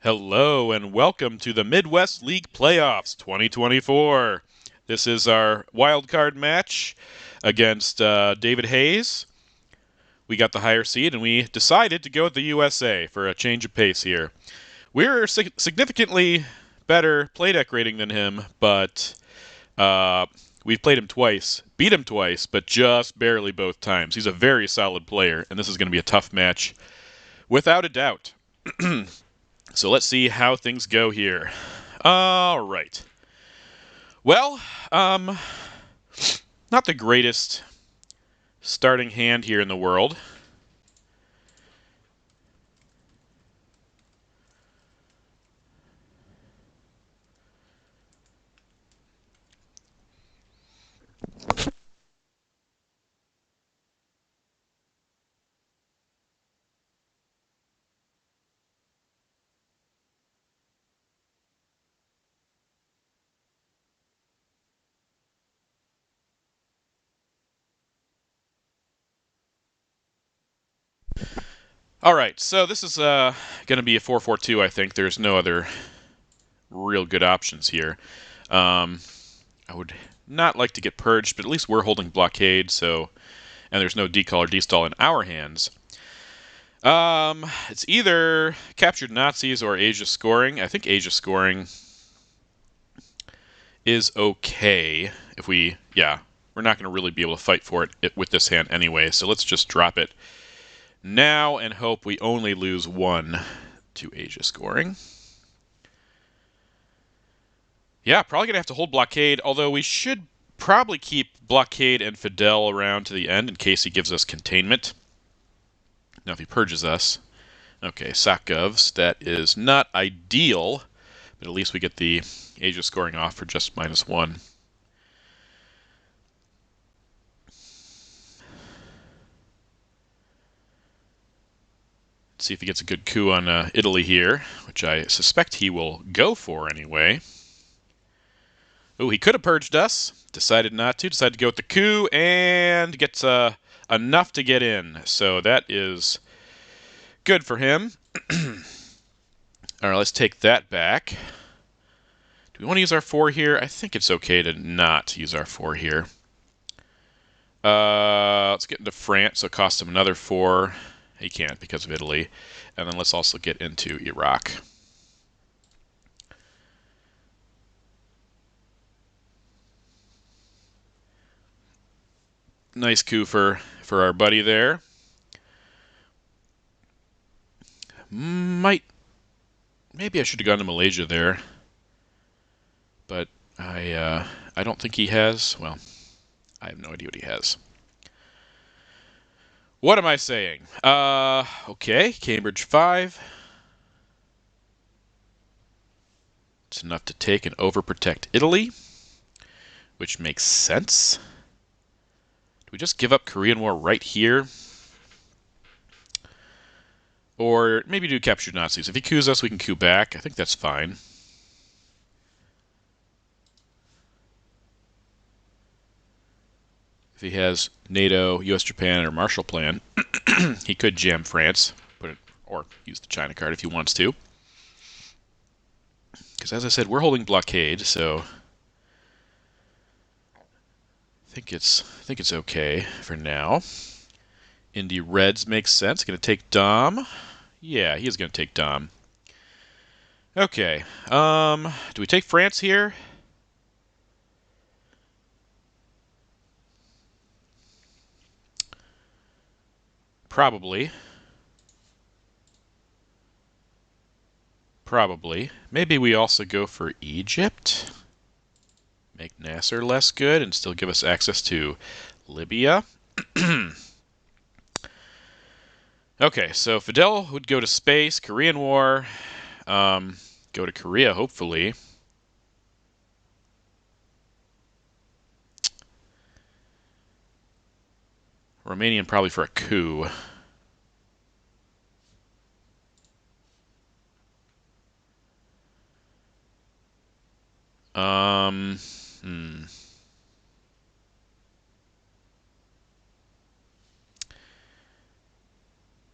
Hello and welcome to the Midwest League Playoffs 2024. This is our wildcard match against David Hayes. We got the higher seed and we decided to go with the USA for a change of pace here. We're significantly better play deck rating than him, but we've played him twice, beat him twice, but just barely both times. He's a very solid player, and this is going to be a tough match, without a doubt. So let's see how things go here. All right. Well, not the greatest starting hand here in the world. All right, so this is going to be a 4-4-2, I think. There's no other real good options here. I would not like to get purged, but at least we're holding blockade, so and there's no decall or destall in our hands. It's either captured Nazis or Asia scoring. I think Asia scoring is okay if we're not going to really be able to fight for it with this hand anyway, so let's just drop it now and hope we only lose one to Asia scoring. Yeah, probably going to have to hold blockade, although we should probably keep blockade and Fidel around to the end in case he gives us containment. Now if he purges us, okay, Sakgovs, that is not ideal, but at least we get the Asia scoring off for just -1. See if he gets a good coup on Italy here, which I suspect he will go for anyway. Oh, he could have purged us. Decided not to. Decided to go with the coup and gets enough to get in. So that is good for him. All right, let's take that back. Do we want to use our 4 here? I think it's okay to not use our 4 here. Let's get into France, so it costs him another 4. He can't because of Italy. And then let's also get into Iraq. Nice coup for our buddy there. Maybe I should have gone to Malaysia there, but I don't think he has. Well, I have no idea what he has. What am I saying? Okay, Cambridge 5. It's enough to take and overprotect Italy, which makes sense. Do we just give up Korean War right here? Or maybe do capture Nazis. If he coups us, we can coup back. I think that's fine. If he has NATO, US, Japan, or Marshall Plan, he could jam France, or use the China card if he wants to. Because as I said, we're holding blockade, so I think it's okay for now. Indy Reds makes sense. Going to take Dom. Yeah, he is going to take Dom. Okay. Do we take France here? Probably. Probably. Maybe we also go for Egypt. Make Nasser less good and still give us access to Libya. Okay, so Fidel would go to space, Korean War, go to Korea, hopefully. Romanian probably for a coup. Um, hmm.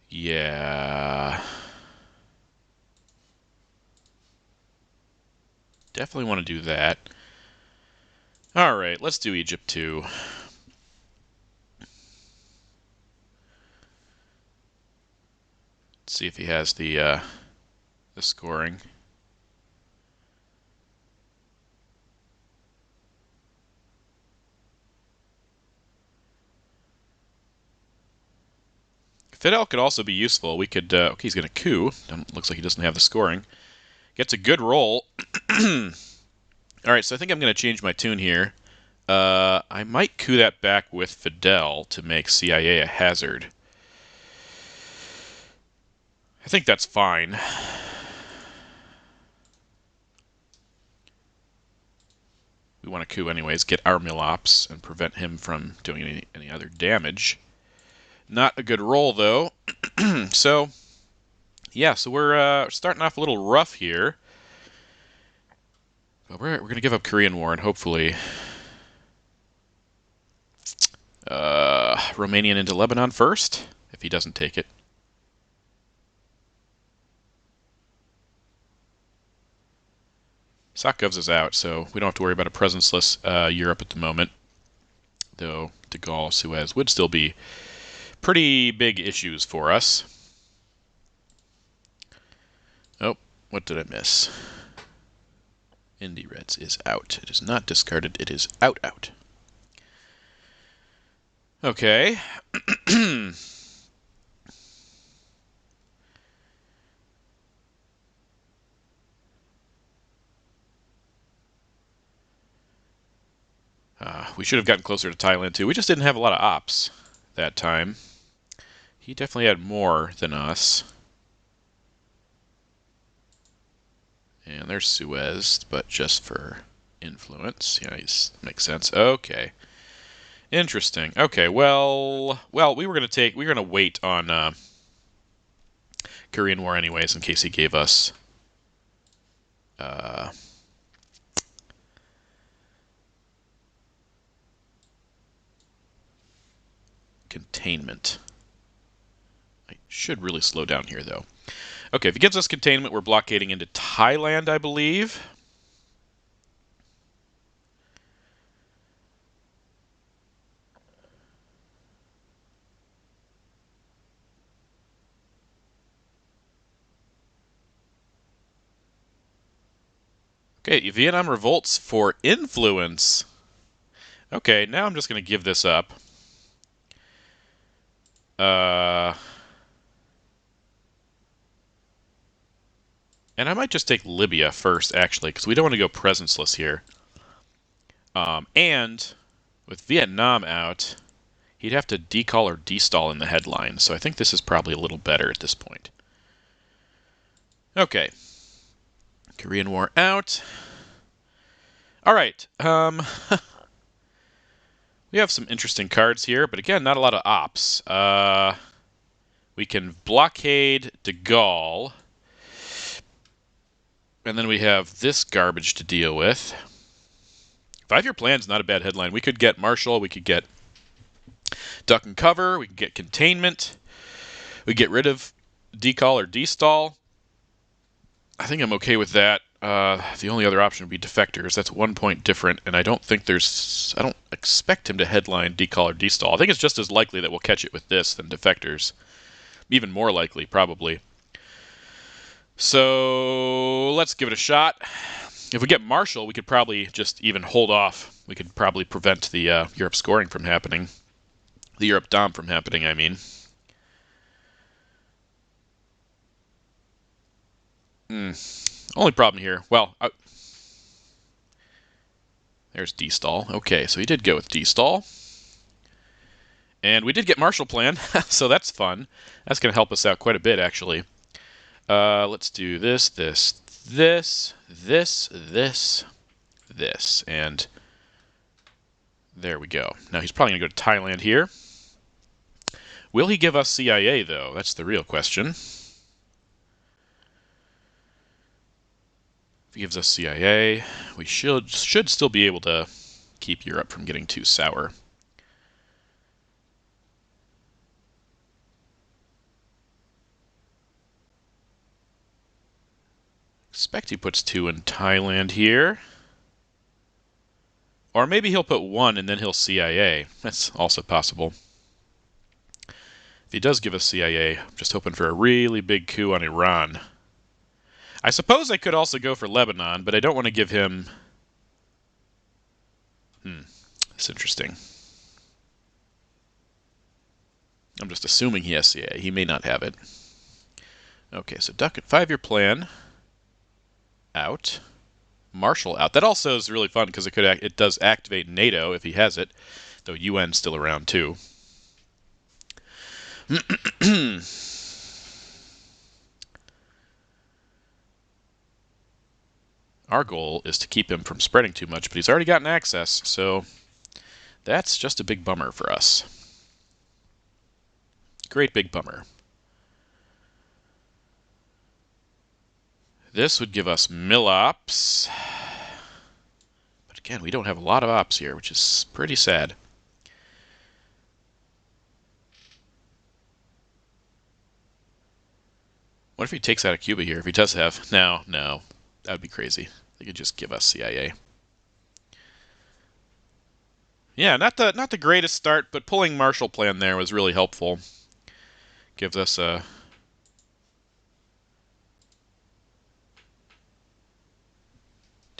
Yeah. Definitely want to do that. All right, let's do Egypt too. Let's see if he has the scoring. Fidel could also be useful. We could. Okay, he's going to coup. Looks like he doesn't have the scoring. Gets a good roll. All right, so I think I'm going to change my tune here. I might coup that back with Fidel to make CIA a hazard. I think that's fine. We want to coup anyways, get our Milops and prevent him from doing any other damage. Not a good roll, though. So, yeah, so we're starting off a little rough here. But we're going to give up Korean War and hopefully Romanian into Lebanon first, if he doesn't take it. Sakovs is out, so we don't have to worry about a presence-less Europe at the moment. Though de Gaulle, Suez would still be pretty big issues for us. Oh, what did I miss? Indy Reds is out. It is not discarded. It is out. Okay. We should have gotten closer to Thailand, too. We just didn't have a lot of ops that time. He definitely had more than us. And there's Suez, but just for influence. Yeah, makes sense. Okay. Interesting. Okay, well, we were gonna wait on Korean War anyways, in case he gave us containment. I should really slow down here, though. Okay, if he gives us containment, we're blockading into Thailand, I believe. Okay, Vietnam revolts for influence. Okay, now I'm just going to give this up. And I might just take Libya first, actually, because we don't want to go presenceless here. And with Vietnam out, he'd have to decall or destall in the headline, so I think this is probably a little better at this point. Okay. Korean War out. All right. We have some interesting cards here, but again, not a lot of ops. We can blockade de Gaulle. And then we have this garbage to deal with. 5-year plan's not a bad headline. We could get Marshall. We could get duck and cover. We could get containment. We get rid of decall or destall. I think I'm okay with that. The only other option would be defectors. That's 1 point different, and I don't expect him to headline decall or destall. I think it's just as likely that we'll catch it with this than defectors. Even more likely, probably. So let's give it a shot. If we get Marshall, we could probably just even hold off. We could probably prevent the Europe scoring from happening. The Europe Dom from happening, I mean. Only problem here. Well, there's destall. Okay, so he did go with destall. And we did get Marshall Plan, so that's fun. That's going to help us out quite a bit, actually. Let's do this, and there we go. Now he's probably going to go to Thailand here. Will he give us CIA, though? That's the real question. If he gives us CIA, we should still be able to keep Europe from getting too sour. Suspect he puts 2 in Thailand here. Or maybe he'll put 1 and then he'll CIA. That's also possible. If he does give us CIA, I'm just hoping for a really big coup on Iran. I suppose I could also go for Lebanon, but I don't want to give him... That's interesting. I'm just assuming he has CIA. He may not have it. Okay, so Duck and 5-year plan. Out. Marshall out. That also is really fun because it does activate NATO if he has it, though UN's still around too. Our goal is to keep him from spreading too much, but he's already gotten access, so that's just a big bummer for us. Great big bummer. This would give us mil-ops. But again, we don't have a lot of ops here, which is pretty sad. What if he takes out a Cuba here? If he does have... No. That would be crazy. They could just give us CIA. Yeah, not the greatest start, but pulling Marshall Plan there was really helpful. Gives us a...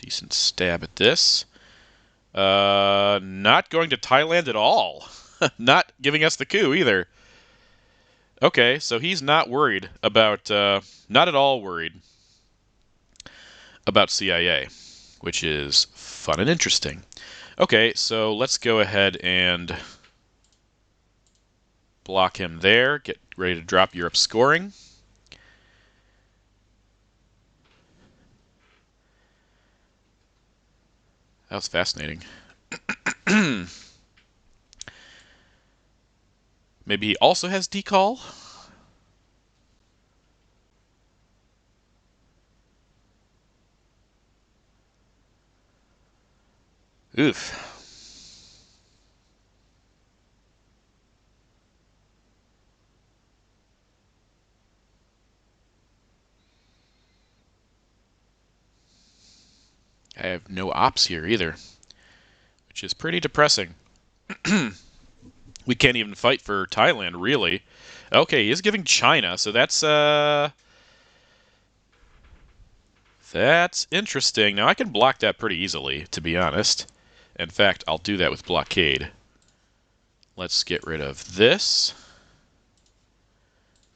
decent stab at this. Not going to Thailand at all. Not giving us the coup either. Okay, so he's not worried about, not at all worried about CIA, which is fun and interesting. Okay, so let's go ahead and block him there. Get ready to drop Europe's scoring. That was fascinating. Maybe he also has decall? Oof. I have no ops here either, which is pretty depressing. We can't even fight for Thailand, really. Okay, he is giving China, so that's interesting. Now, I can block that pretty easily, to be honest. In fact, I'll do that with blockade. Let's get rid of this.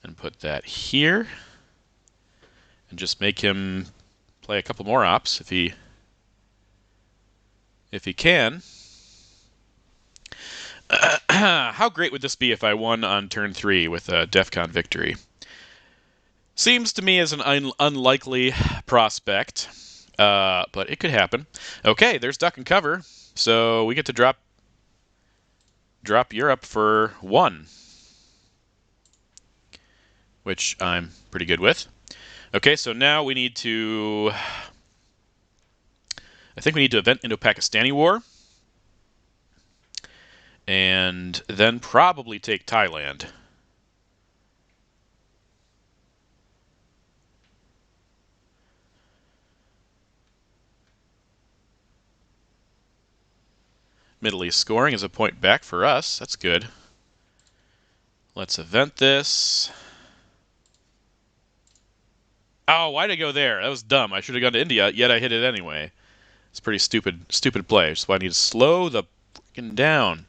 And put that here. And just make him play a couple more ops if he can. How great would this be if I won on turn 3 with a DEFCON victory? Seems to me as an unlikely prospect, but it could happen. Okay, there's duck and cover, so we get to drop Europe for 1, which I'm pretty good with. Okay, so now we need to... I think we need to event Indo-Pakistani War. And then probably take Thailand. Middle East scoring is a point back for us. That's good. Let's event this. Oh, why'd I go there? That was dumb. I should have gone to India, yet I hit it anyway. It's pretty stupid play. So I need to slow the freaking down.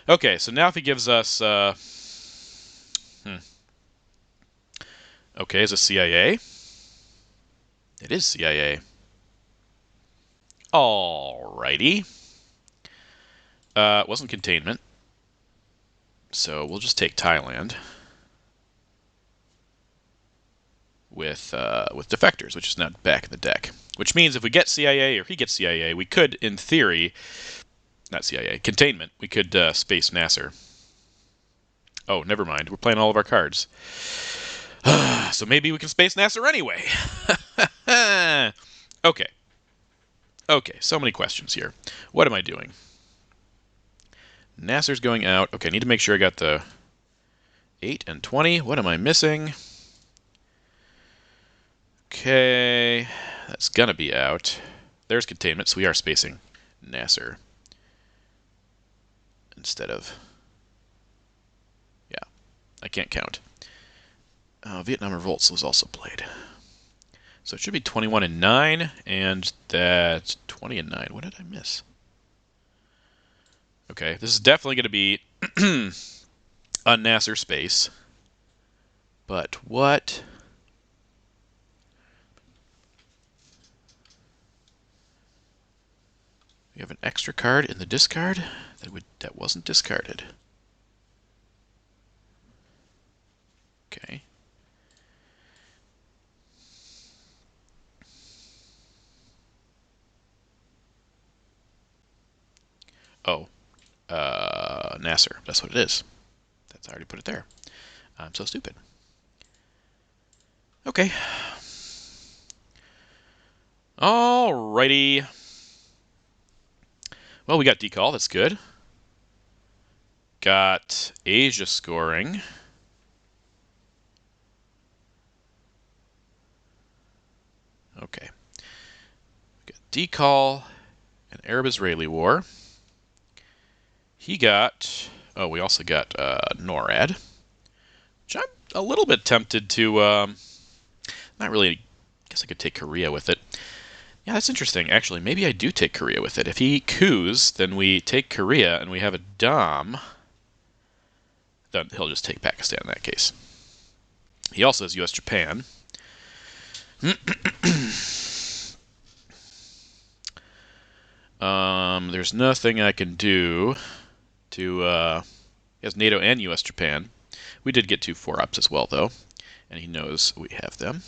Okay, so now if he gives us... Okay, is it CIA? It is CIA. Alrighty. It wasn't containment. So we'll just take Thailand. With defectors, which is not back in the deck. Which means if we get CIA or he gets CIA, we could, in theory... Not CIA, containment. We could space Nasser. Oh, never mind. We're playing all of our cards. So maybe we can space Nasser anyway. Okay. Okay, so many questions here. What am I doing? Nasser's going out. Okay, I need to make sure I got the 8 and 20. What am I missing? Okay. That's going to be out. There's containment, so we are spacing Nasser instead of... Yeah, I can't count. Vietnam Revolts was also played. So it should be 21-9, and that's 20-9. What did I miss? Okay, this is definitely going to be a Nasser space. But what? We have an extra card in the discard that wasn't discarded. Okay. Oh, Nasser. That's what it is. That's I already put it there. I'm so stupid. Okay. Alrighty. Well, we got decall. That's good. Got Asia scoring. Okay. We got decall and Arab-Israeli war. He got... Oh, we also got NORAD. Which I'm a little bit tempted to... not really... I guess I could take Korea with it. Yeah, that's interesting. Actually, maybe I do take Korea with it. If he coups, then we take Korea and we have a Dom. Then he'll just take Pakistan in that case. He also has U.S.-Japan. There's nothing I can do to... he has NATO and U.S.-Japan. We did get 2 4-ups as well, though. And he knows we have them.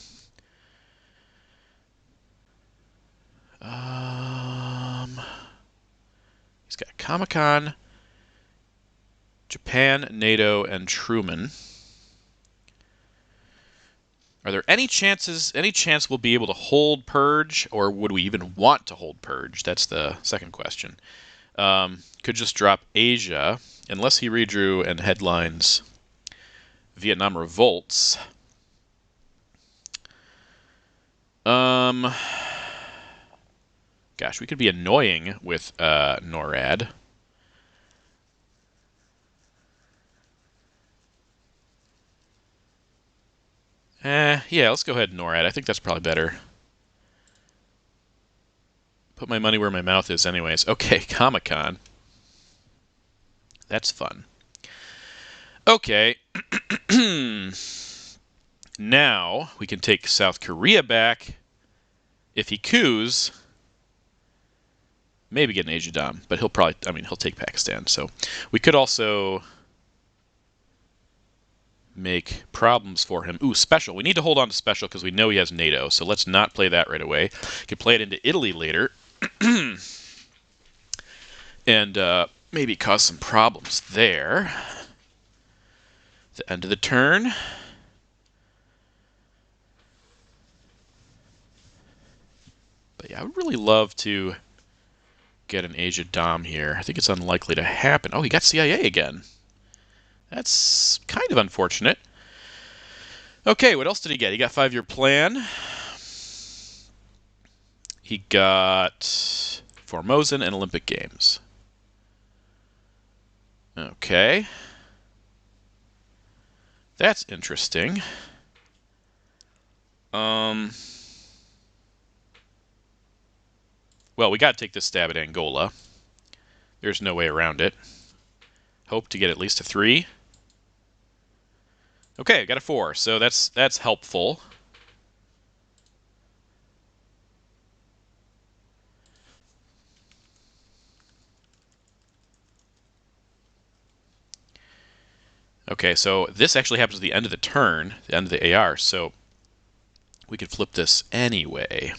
He's got Comic-Con, Japan, NATO, and Truman. Are there any chance we'll be able to hold Purge, or would we even want to hold Purge? That's the second question. Could just drop Asia, unless he redrew and headlines Vietnam Revolts. Gosh, we could be annoying with NORAD. Yeah, let's go ahead and NORAD. I think that's probably better. Put my money where my mouth is anyways. Okay, Comic-Con. That's fun. Okay. Now, we can take South Korea back. If he coups, maybe get an Asia Dom, but he'll probably, he'll take Pakistan. So we could also make problems for him. Ooh, special. We need to hold on to special because we know he has NATO, so let's not play that right away. Could play it into Italy later. And maybe cause some problems there. The end of the turn. But yeah, I would really love to get an Asia Dom here. I think it's unlikely to happen. Oh, he got CIA again. That's kind of unfortunate. Okay, what else did he get? He got 5-year plan. He got Formosan and Olympic Games. Okay. That's interesting. Well, we got to take this stab at Angola. There's no way around it. Hope to get at least a 3. Okay, got a 4, so that's helpful. Okay, so this actually happens at the end of the turn, the end of the AR, so we could flip this anyway.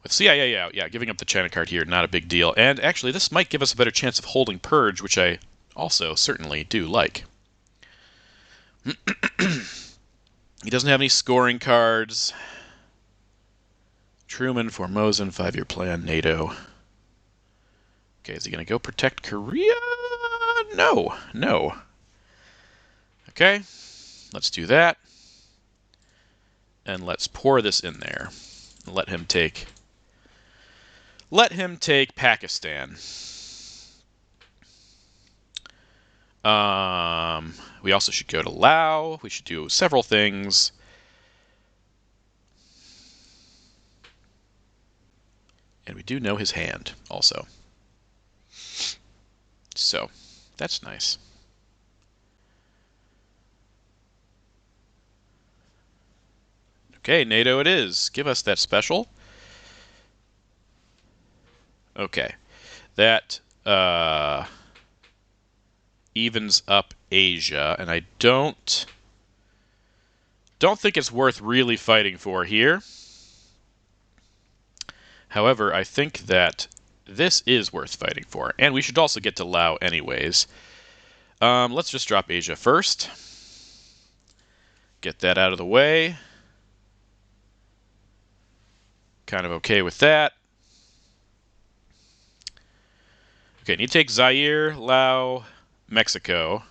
With CIA out, yeah, giving up the China card here, not a big deal. And actually, this might give us a better chance of holding Purge, which I also certainly do like. He doesn't have any scoring cards. Truman, Formosan, 5-year plan, NATO. Okay, is he going to go protect Korea? No, no. Okay, let's do that. And let's pour this in there. Let him take Pakistan. We also should go to Lao. We should do several things. And we do know his hand also. So, that's nice. Okay, NATO it is. Give us that special. Okay. That evens up Asia, and I don't think it's worth really fighting for here. However, I think that this is worth fighting for, and we should also get to Lao anyways. Let's just drop Asia first. Get that out of the way. Kind of okay with that. Okay, need to take Zaire, Lao, Mexico.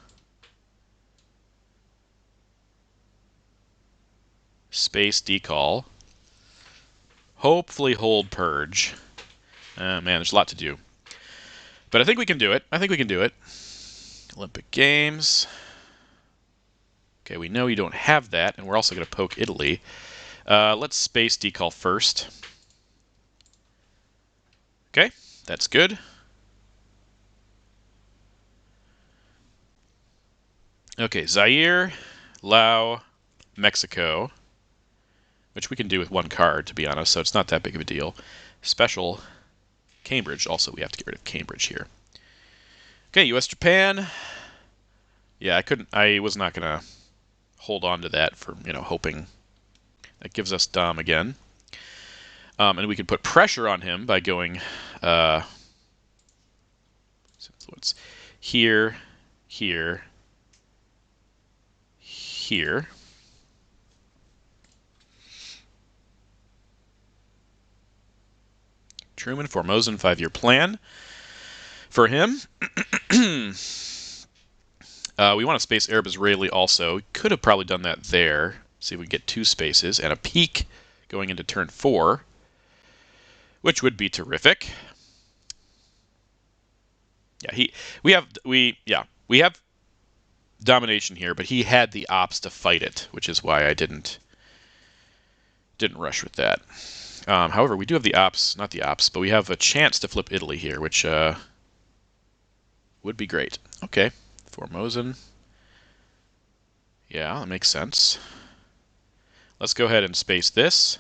Space decall. Hopefully hold purge. Man, there's a lot to do. But I think we can do it. Olympic Games. Okay, we know you don't have that, and we're also going to poke Italy. Let's space decall first. Okay, that's good. Okay, Zaire, Lao, Mexico, which we can do with one card, to be honest, so it's not that big of a deal. Special, Cambridge. Also, we have to get rid of Cambridge here. Okay, U.S.-Japan. Yeah, I was not going to hold on to that for, hoping. That gives us Dom again. And we can put pressure on him by going influence here, here, here. Truman, Formosan 5-year plan for him. We want to space Arab Israeli also. Could have probably done that there. See if we can get 2 spaces and a peak going into turn 4, which would be terrific. Yeah, we have domination here, but he had the ops to fight it, which is why I didn't rush with that. However, we do have the ops, not the ops, but we have a chance to flip Italy here, which would be great. Okay, Formosan. Yeah, that makes sense. Let's go ahead and space this.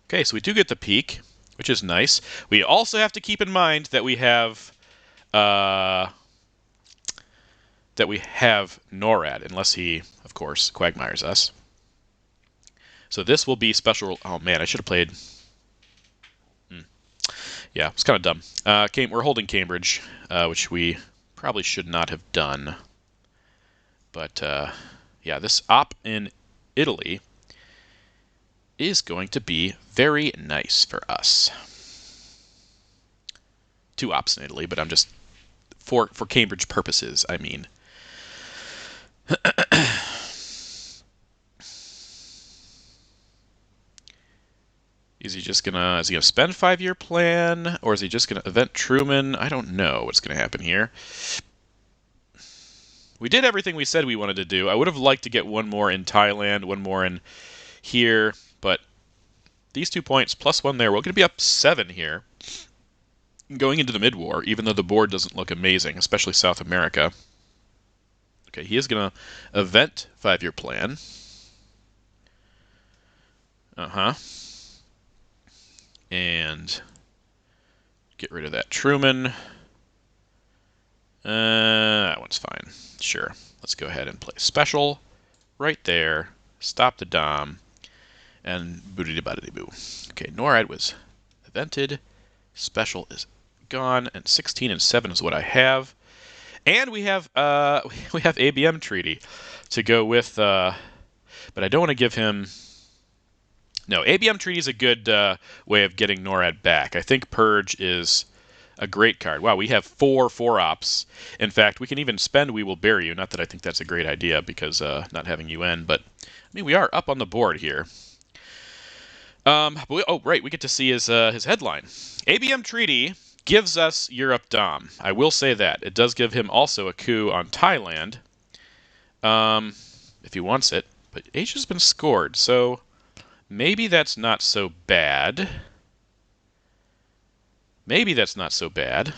Okay, so we do get the peak, which is nice. We also have to keep in mind that we have NORAD, unless he, of course, quagmires us. So this will be special. Oh man, I should have played. Yeah, it's kind of dumb. We're holding Cambridge, which we probably should not have done. But yeah, this op in Italy is going to be very nice for us. 2 ops in Italy, but I'm just for Cambridge purposes, I mean. Is he gonna spend 5-year plan, or is he just gonna event Truman? I don't know what's gonna happen here. We did everything we said we wanted to do. I would have liked to get 1 more in Thailand, 1 more in here, but these 2 points plus 1 there, we're gonna be up 7 here. Going into the mid-war, even though the board doesn't look amazing, especially South America. Okay, he is gonna event 5-year plan. And get rid of that Truman. That one's fine. Sure. Let's go ahead and play special. Right there. Stop the Dom. And boodity-boodity-boo. Okay, NORAD was evented. Special is gone. And 16 and 7 is what I have. And we have ABM treaty to go with. But I don't want to give him. No, ABM treaty is a good way of getting NORAD back. I think Purge is a great card. Wow, we have 4 ops. In fact, we can even spend We Will Bury You. Not that I think that's a great idea because not having UN, but mean, we are up on the board here. Right, we get to see his headline. ABM Treaty gives us Europe Dom. I will say that. It does give him also a coup on Thailand, if he wants it. But Asia's been scored, so maybe that's not so bad. Maybe that's not so bad.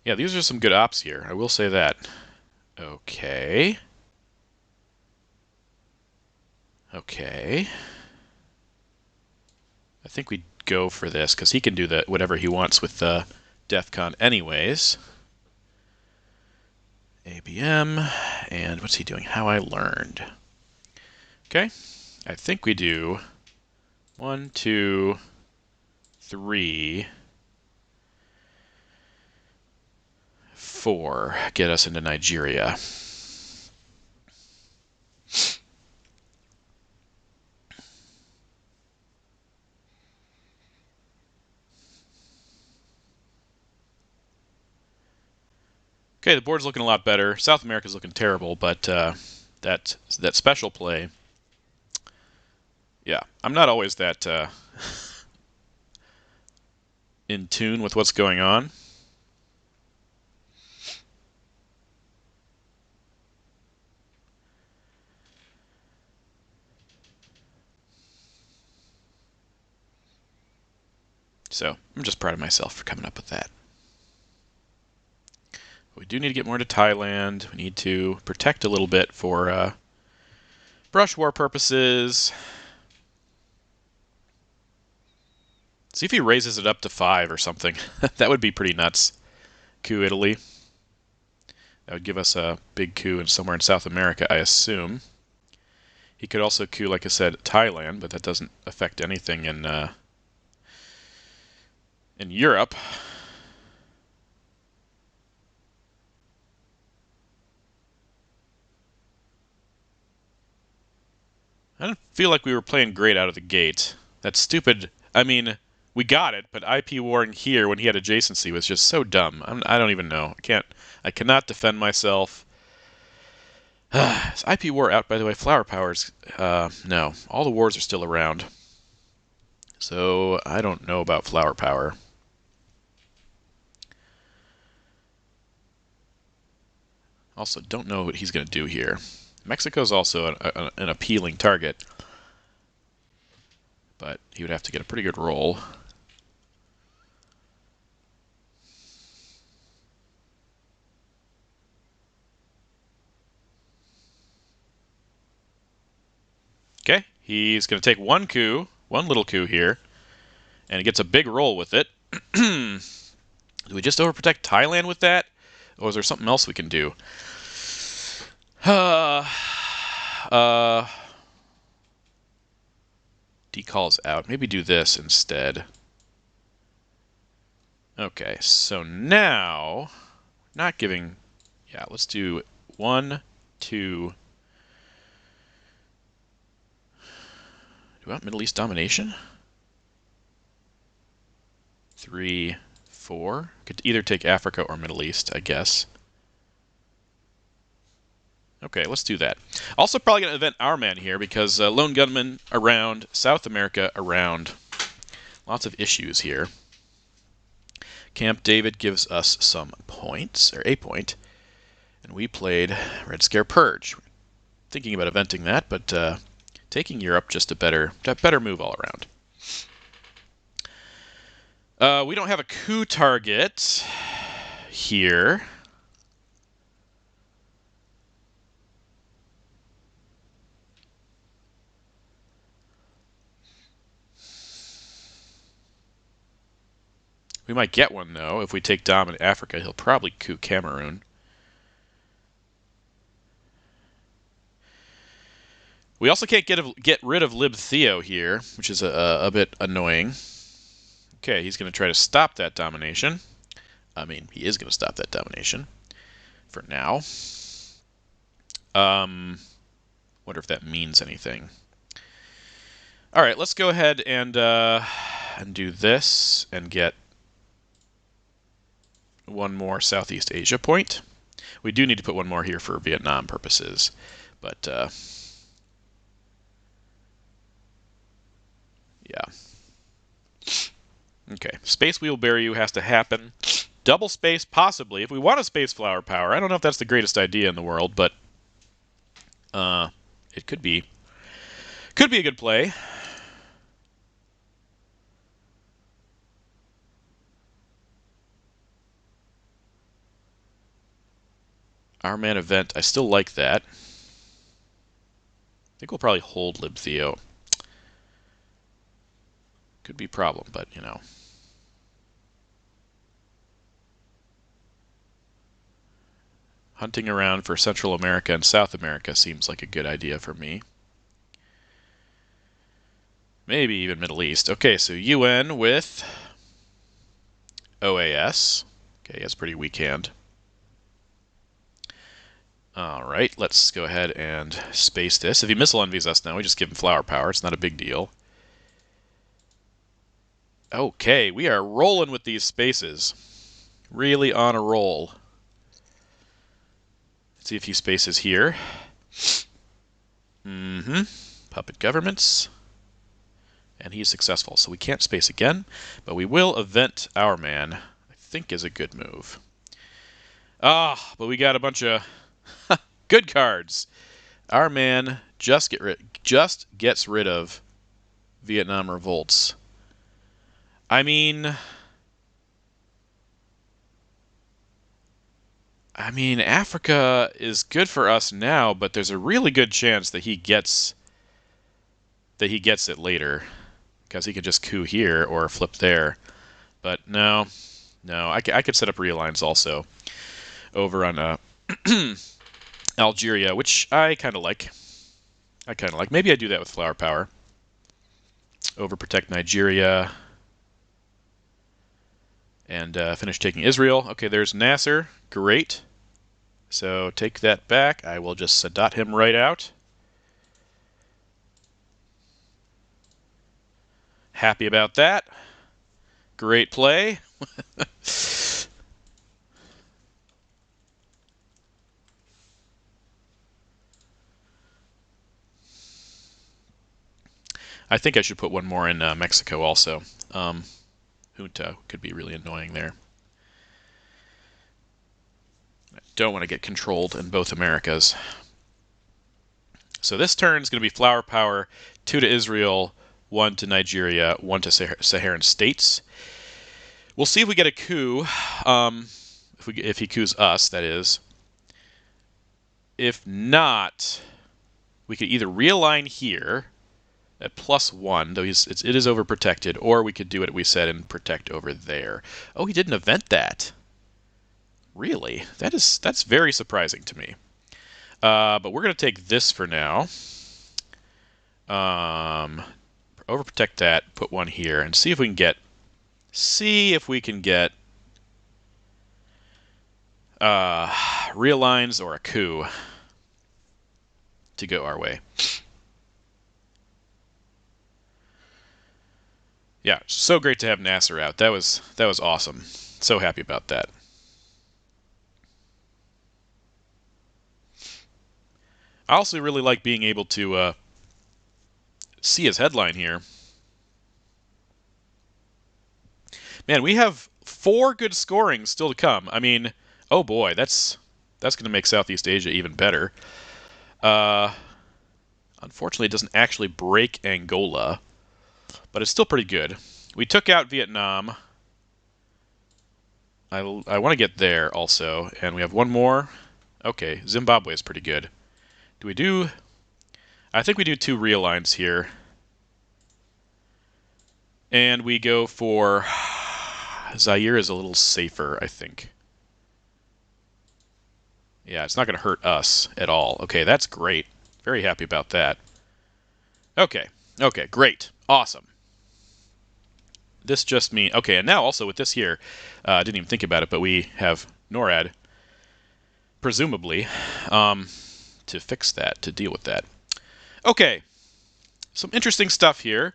Yeah, these are some good ops here. I will say that. Okay. Okay. I think we'd go for this, because he can do whatever he wants with DEF CON anyways. ABM, and what's he doing? How I Learned. Okay. I think we do 1, 2, 3, 4. Get us into Nigeria. Okay, the board's looking a lot better. South America's looking terrible, but that special play, yeah, I'm not always that in tune with what's going on. So I'm just proud of myself for coming up with that. We do need to get more to Thailand. We need to protect a little bit for brush war purposes. See if he raises it up to 5 or something. That would be pretty nuts. Coup Italy. That would give us a big coup somewhere in South America, I assume. He could also coup, like I said, Thailand, but that doesn't affect anything in Europe. I don't feel like we were playing great out of the gate. That's stupid. I mean, we got it, but IP war in here when he had adjacency was just so dumb. I don't even know. I cannot defend myself. Is IP war out, by the way? Flower powers? No. All the wars are still around. So I don't know about flower power. Also, don't know what he's going to do here. Mexico's also an appealing target, but he would have to get a pretty good roll. Okay, he's going to take one little coup here, and he gets a big roll with it. Do we just overprotect Thailand with that? Or is there something else we can do? Decalls out. Maybe do this instead. Okay, so now, not giving... Yeah, let's do 1, 2... Do we want Middle East domination? 3, 4. Could either take Africa or Middle East, I guess. Okay, let's do that. Also probably going to event our man here because Lone Gunman around, South America around. Lots of issues here. Camp David gives us some points, or a point. And we played Red Scare Purge. Thinking about eventing that, but taking Europe just a better move all around. We don't have a coup target here. We might get one, though. If we take Dom in Africa, he'll probably coup Cameroon. We also can't get rid of Lib Theo here, which is a bit annoying. Okay, he's going to try to stop that domination. I mean, he is going to stop that domination for now. Wonder if that means anything. All right, let's go ahead and do this and get one more Southeast Asia point. We do need to put one more here for Vietnam purposes. But, yeah. Okay, Space Wheelbarrow has to happen. Double space, possibly. If we want a space flower power, I don't know if that's the greatest idea in the world, but it could be. Could be a good play. Our Man event, I still like that. I think we'll probably hold Lib Theo. Could be a problem, but, you know. Hunting around for Central America and South America seems like a good idea for me. Maybe even Middle East. Okay, so UN with OAS. Okay, that's pretty weak hand. Alright, let's go ahead and space this. If he missile envies us now, we just give him flower power. It's not a big deal. Okay, we are rolling with these spaces. Really on a roll. Let's see if he spaces here. Puppet governments. And he's successful, so we can't space again. But we will event our man. I think is a good move. But we got a bunch of good cards. Our man just gets rid of Vietnam revolts. I mean, Africa is good for us now, but there's a really good chance that he gets it later, because he could just coup here or flip there. But no, I could set up realigns also over on Algeria, which I kind of like. Maybe I do that with flower power. Overprotect Nigeria. And finish taking Israel. Okay, there's Nasser. Great. So take that back. I will just Sadat him right out. Happy about that. Great play. I think I should put one more in Mexico also. Junta could be really annoying there. I don't want to get controlled in both Americas. So this turn is going to be flower power, 2 to Israel, 1 to Nigeria, 1 to Saharan states. We'll see if we get a coup, if he coups us, that is. If not, we could either realign here at +1, though it is overprotected, or we could do what we said and protect over there. Oh, he didn't event that. Really? That's very surprising to me. But we're going to take this for now. Overprotect that, put 1 here, and see if we can get realigns or a coup to go our way. Yeah, so great to have Nasser out. That was awesome. So happy about that. I also really like being able to see his headline here. Man, we have 4 good scorings still to come. I mean, oh boy, that's going to make Southeast Asia even better. Unfortunately, it doesn't actually break Angola, but it's still pretty good. We took out Vietnam. I want to get there also, and we have 1 more. Okay, Zimbabwe is pretty good. Do we do... I think we do 2 realigns here. And we go for... Zaire is a little safer, I think. Yeah, it's not going to hurt us at all. Okay, that's great. Very happy about that. Okay, great. Awesome. This just means... Okay, and now also with this here, I didn't even think about it, but we have NORAD, presumably, to fix that, to deal with that. Okay, some interesting stuff here.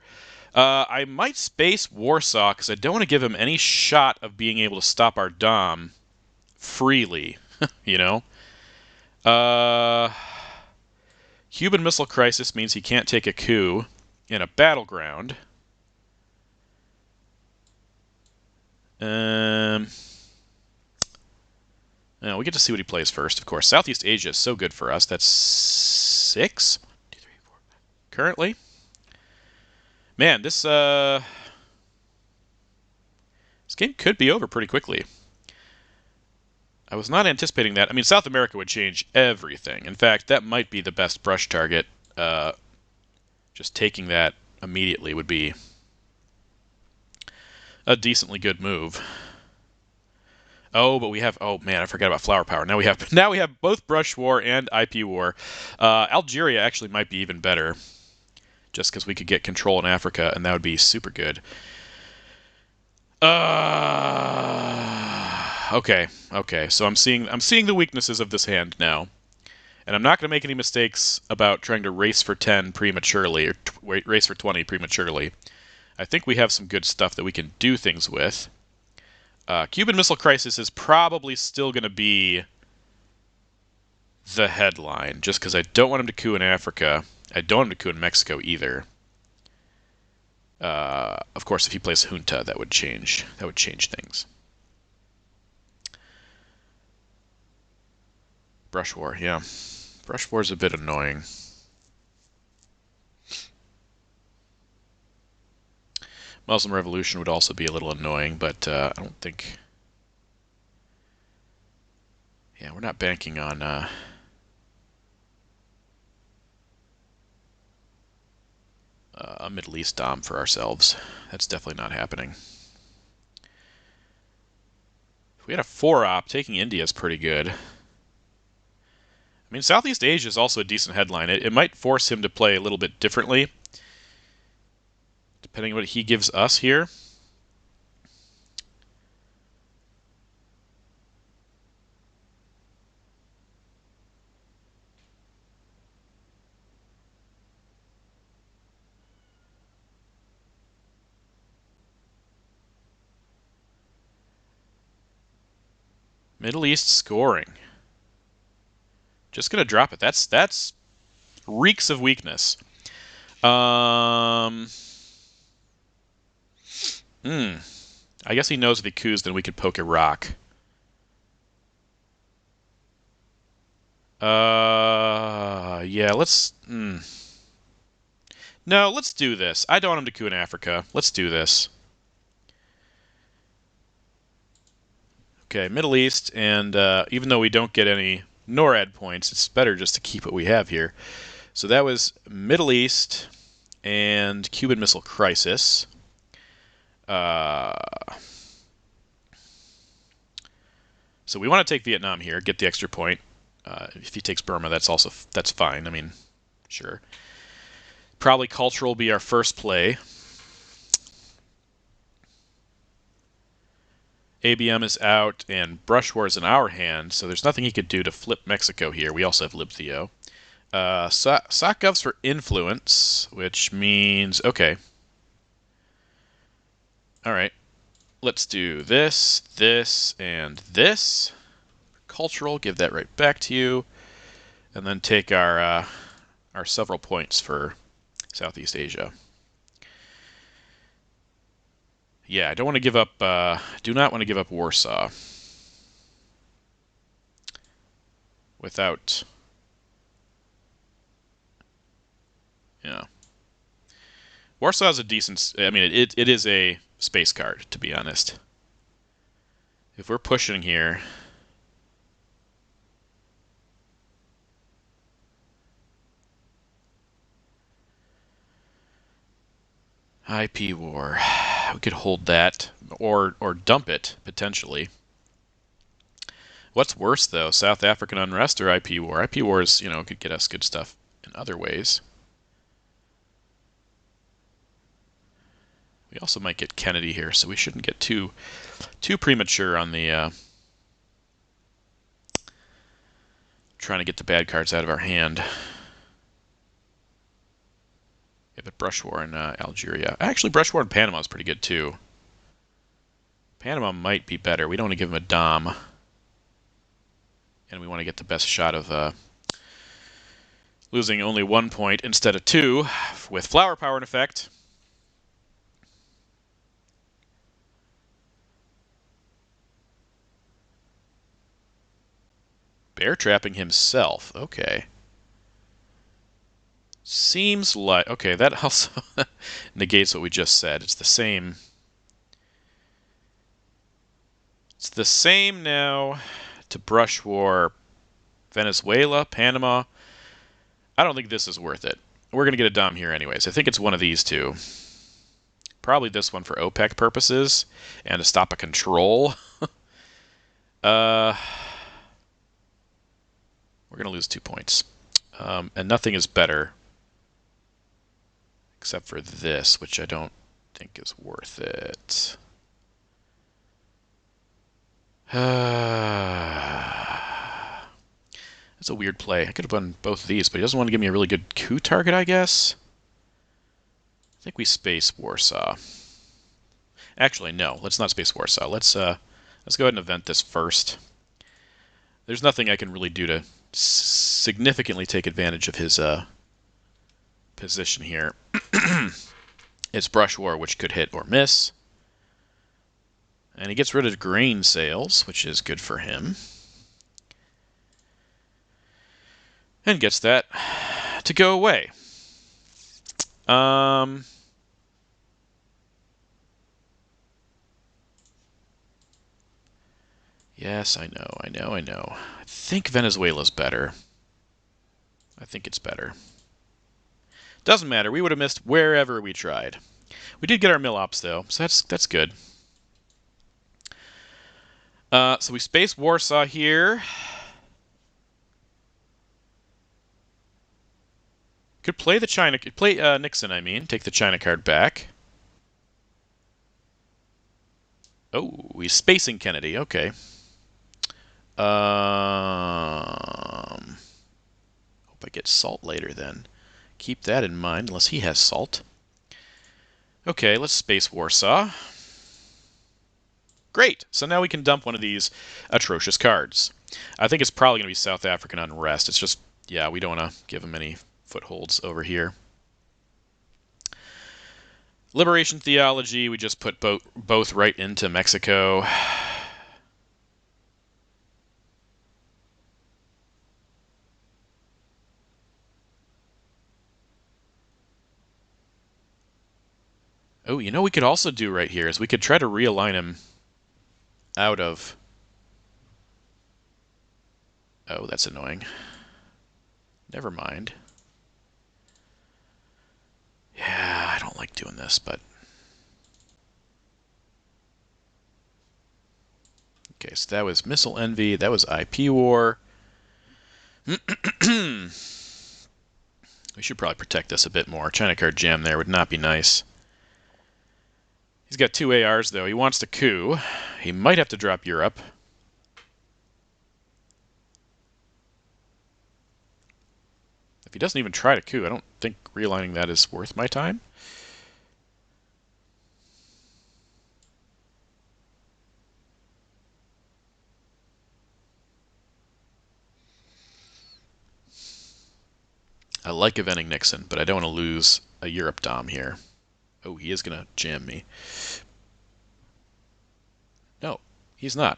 I might space Warsaw because I don't want to give him any shot of being able to stop our Dom freely, you know? Cuban Missile Crisis means he can't take a coup in a battleground. We get to see what he plays first, of course. Southeast Asia is so good for us. That's 6? 2, 3, 4, 5. Currently. Man, this game could be over pretty quickly. I was not anticipating that. I mean, South America would change everything. In fact, that might be the best brush target. Just taking that immediately would be a decently good move. Oh, but we have. Oh man, I forgot about flower power. Now we have both brush war and IP war. Algeria actually might be even better, just because we could get control in Africa, and that would be super good. Okay. So I'm seeing the weaknesses of this hand now, and I'm not going to make any mistakes about trying to race for 10 prematurely or race for 20 prematurely. I think we have some good stuff that we can do things with. Cuban Missile Crisis is probably still going to be the headline, just because I don't want him to coup in Africa. I don't want him to coup in Mexico either. Of course, if he plays junta, that would change things. Brush war, yeah. Brush war is a bit annoying. Muslim Revolution would also be a little annoying, but I don't think... Yeah, we're not banking on... a Middle East dom for ourselves. That's definitely not happening. If we had a 4-op, taking India is pretty good. I mean, Southeast Asia is also a decent headline. It might force him to play a little bit differently, depending on what he gives us here. Middle East scoring. Just gonna drop it. That's reeks of weakness. I guess he knows if he coups, then we could poke a rock. Yeah, let's... No, let's do this. I don't want him to coup in Africa. Let's do this. Okay, Middle East, and even though we don't get any NORAD points, it's better just to keep what we have here. So that was Middle East and Cuban Missile Crisis. So we want to take Vietnam here, get the extra point. If he takes Burma, that's fine. I mean, sure. Probably cultural will be our first play. ABM is out, and Brush War is in our hand, so there's nothing he could do to flip Mexico here. We also have Libtheo. SOC-Govs for influence, which means... Okay. Alright. Let's do this, this, and this. Cultural, give that right back to you. And then take our several points for Southeast Asia. Yeah, I don't want to give up... do not want to give up Warsaw. Without... Yeah. Warsaw is a decent... I mean, it is a space card, to be honest. If we're pushing here... IP war. We could hold that, or dump it, potentially. What's worse, though? South African unrest or IP war? IP wars, could get us good stuff in other ways. We also might get Kennedy here, so we shouldn't get too premature on the trying to get the bad cards out of our hand. Yeah, but Brush War in Algeria. Actually, Brush War in Panama is pretty good, too. Panama might be better. We don't want to give him a dom. And we want to get the best shot of Losing only 1 point instead of 2 with flower power in effect. Bear trapping himself. Okay. Seems like... Okay, that also negates what we just said. It's the same. It's the same now to brush war Venezuela, Panama. I don't think this is worth it. We're going to get a Dom here anyways. I think it's one of these two. Probably this one for OPEC purposes and to stop a control. We're going to lose 2 points. And nothing is better except for this, which I don't think is worth it. That's a weird play. I could have done both of these, but he doesn't want to give me a really good coup target, I guess. I think we space Warsaw. Actually, no. Let's not space Warsaw. Let's go ahead and event this first. There's nothing I can really do to significantly take advantage of his position here. It's Brush War, which could hit or miss. And he gets rid of grain sales, which is good for him. And gets that to go away. Yes, I know. I think Venezuela's better. I think it's better. Doesn't matter. We would have missed wherever we tried. We did get our mill ops, though, so that's good. So we space Warsaw here. Could play the China... Could play Nixon, I mean. Take the China card back. Oh, he's spacing Kennedy. Okay. Hope I get salt later, then. Keep that in mind, unless he has salt. Okay, let's space Warsaw. Great! So now we can dump one of these atrocious cards. I think it's probably going to be South African Unrest. It's just, yeah, we don't want to give him any footholds over here. Liberation Theology, we just put both right into Mexico. Oh, you know what we could also do right here is we could try to realign him out of... Oh, that's annoying. Never mind. Yeah, I don't like doing this, but... Okay, so that was Missile Envy, that was IP War. We should probably protect this a bit more. China card jam there would not be nice. He's got 2 ARs, though. He wants to coup. He might have to drop Europe. If he doesn't even try to coup, I don't think realigning that is worth my time. I like eventing Nixon, but I don't want to lose a Europe Dom here. Oh, he is going to jam me. No, he's not.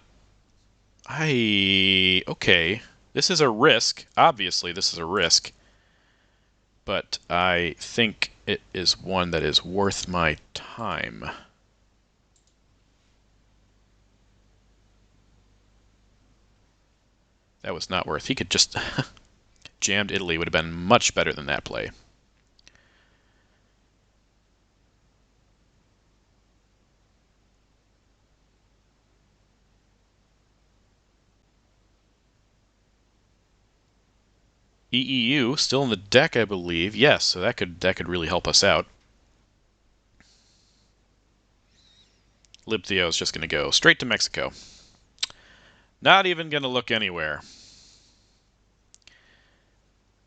Okay. This is a risk. Obviously, this is a risk. But I think it is one that is worth my time. That was not worth. He could just... jammed Italy would have been much better than that play. EEU still in the deck, I believe. Yes, so that could really help us out. Lib Theo is just going to go straight to Mexico. Not even going to look anywhere.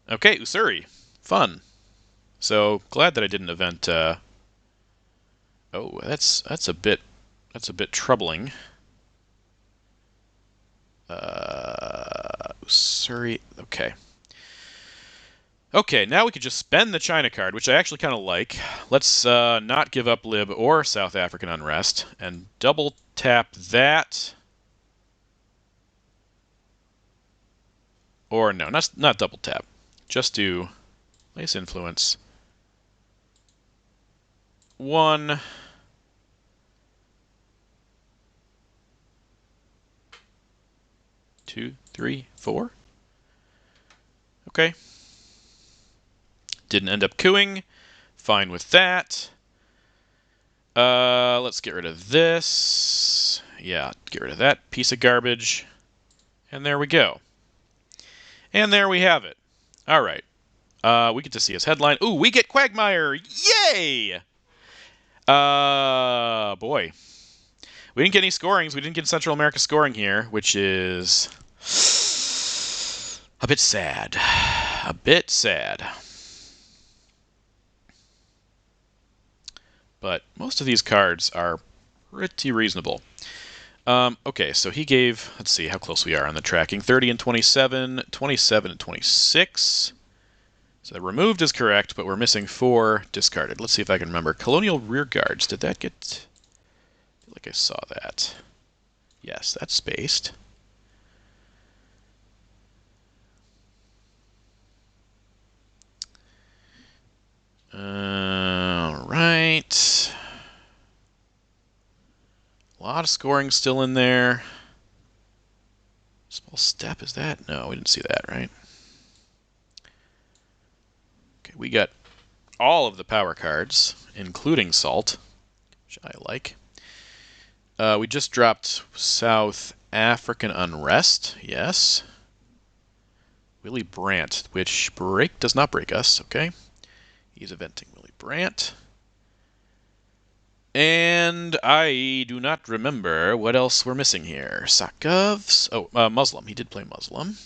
Okay, Ussuri. Fun. So glad that I didn't event. Oh, that's a bit troubling. Ussuri. Okay. Okay, now we could just spend the China card, which I actually kind of like. Let's not give up Lib or South African Unrest, and double tap that. Or no, not double tap. Just do place influence. 1. 2, 3, 4. Okay. Didn't end up cooing. Fine with that. Let's get rid of this. Yeah, get rid of that piece of garbage. And there we go. And there we have it. All right. We get to see his headline. Ooh, we get Quagmire. Yay! Boy. We didn't get any scorings. We didn't get Central America scoring here, which is a bit sad. A bit sad. But most of these cards are pretty reasonable. Okay, so he gave, let's see how close we are on the tracking. 30 and 27, 27 and 26. So removed is correct, but we're missing 4 discarded. Let's see if I can remember. Colonial Rearguards, did that get... I feel like I saw that. Yes, that's spaced. Alright. A lot of scoring still in there. Small step, is that? No, we didn't see that, right? Okay, we got all of the power cards, including Salt, which I like. We just dropped South African Unrest, yes. Willie Brandt, which does not break us, okay. He's eventing Willie Brandt. And I do not remember what else we're missing here. Sakovs. Oh, Muslim. He did play Muslim.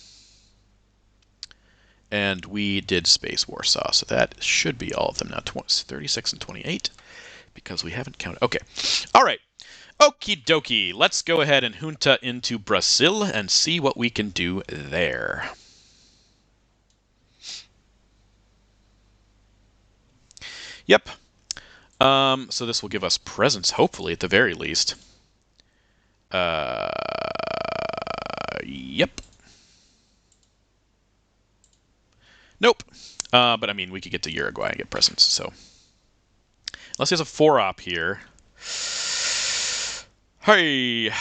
And we did Space Warsaw, so that should be all of them now. 36 and 28, because we haven't counted. Okay. All right. Okie dokie. Let's go ahead and junta into Brazil and see what we can do there. Yep. So this will give us presence, hopefully, at the very least. Yep. Nope. But I mean, we could get to Uruguay and get presence, so. Unless he has a 4-op here. Hey!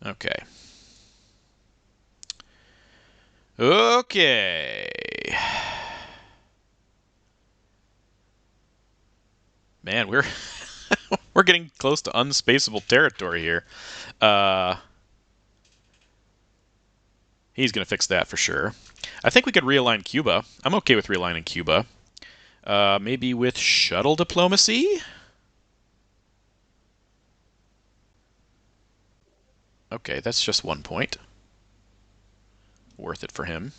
Okay. Okay. Man, we're we're getting close to unspaceable territory here. He's going to fix that for sure. I think we could realign Cuba. I'm okay with realigning Cuba. Maybe with shuttle diplomacy? Okay, that's just 1 point. Worth it for him.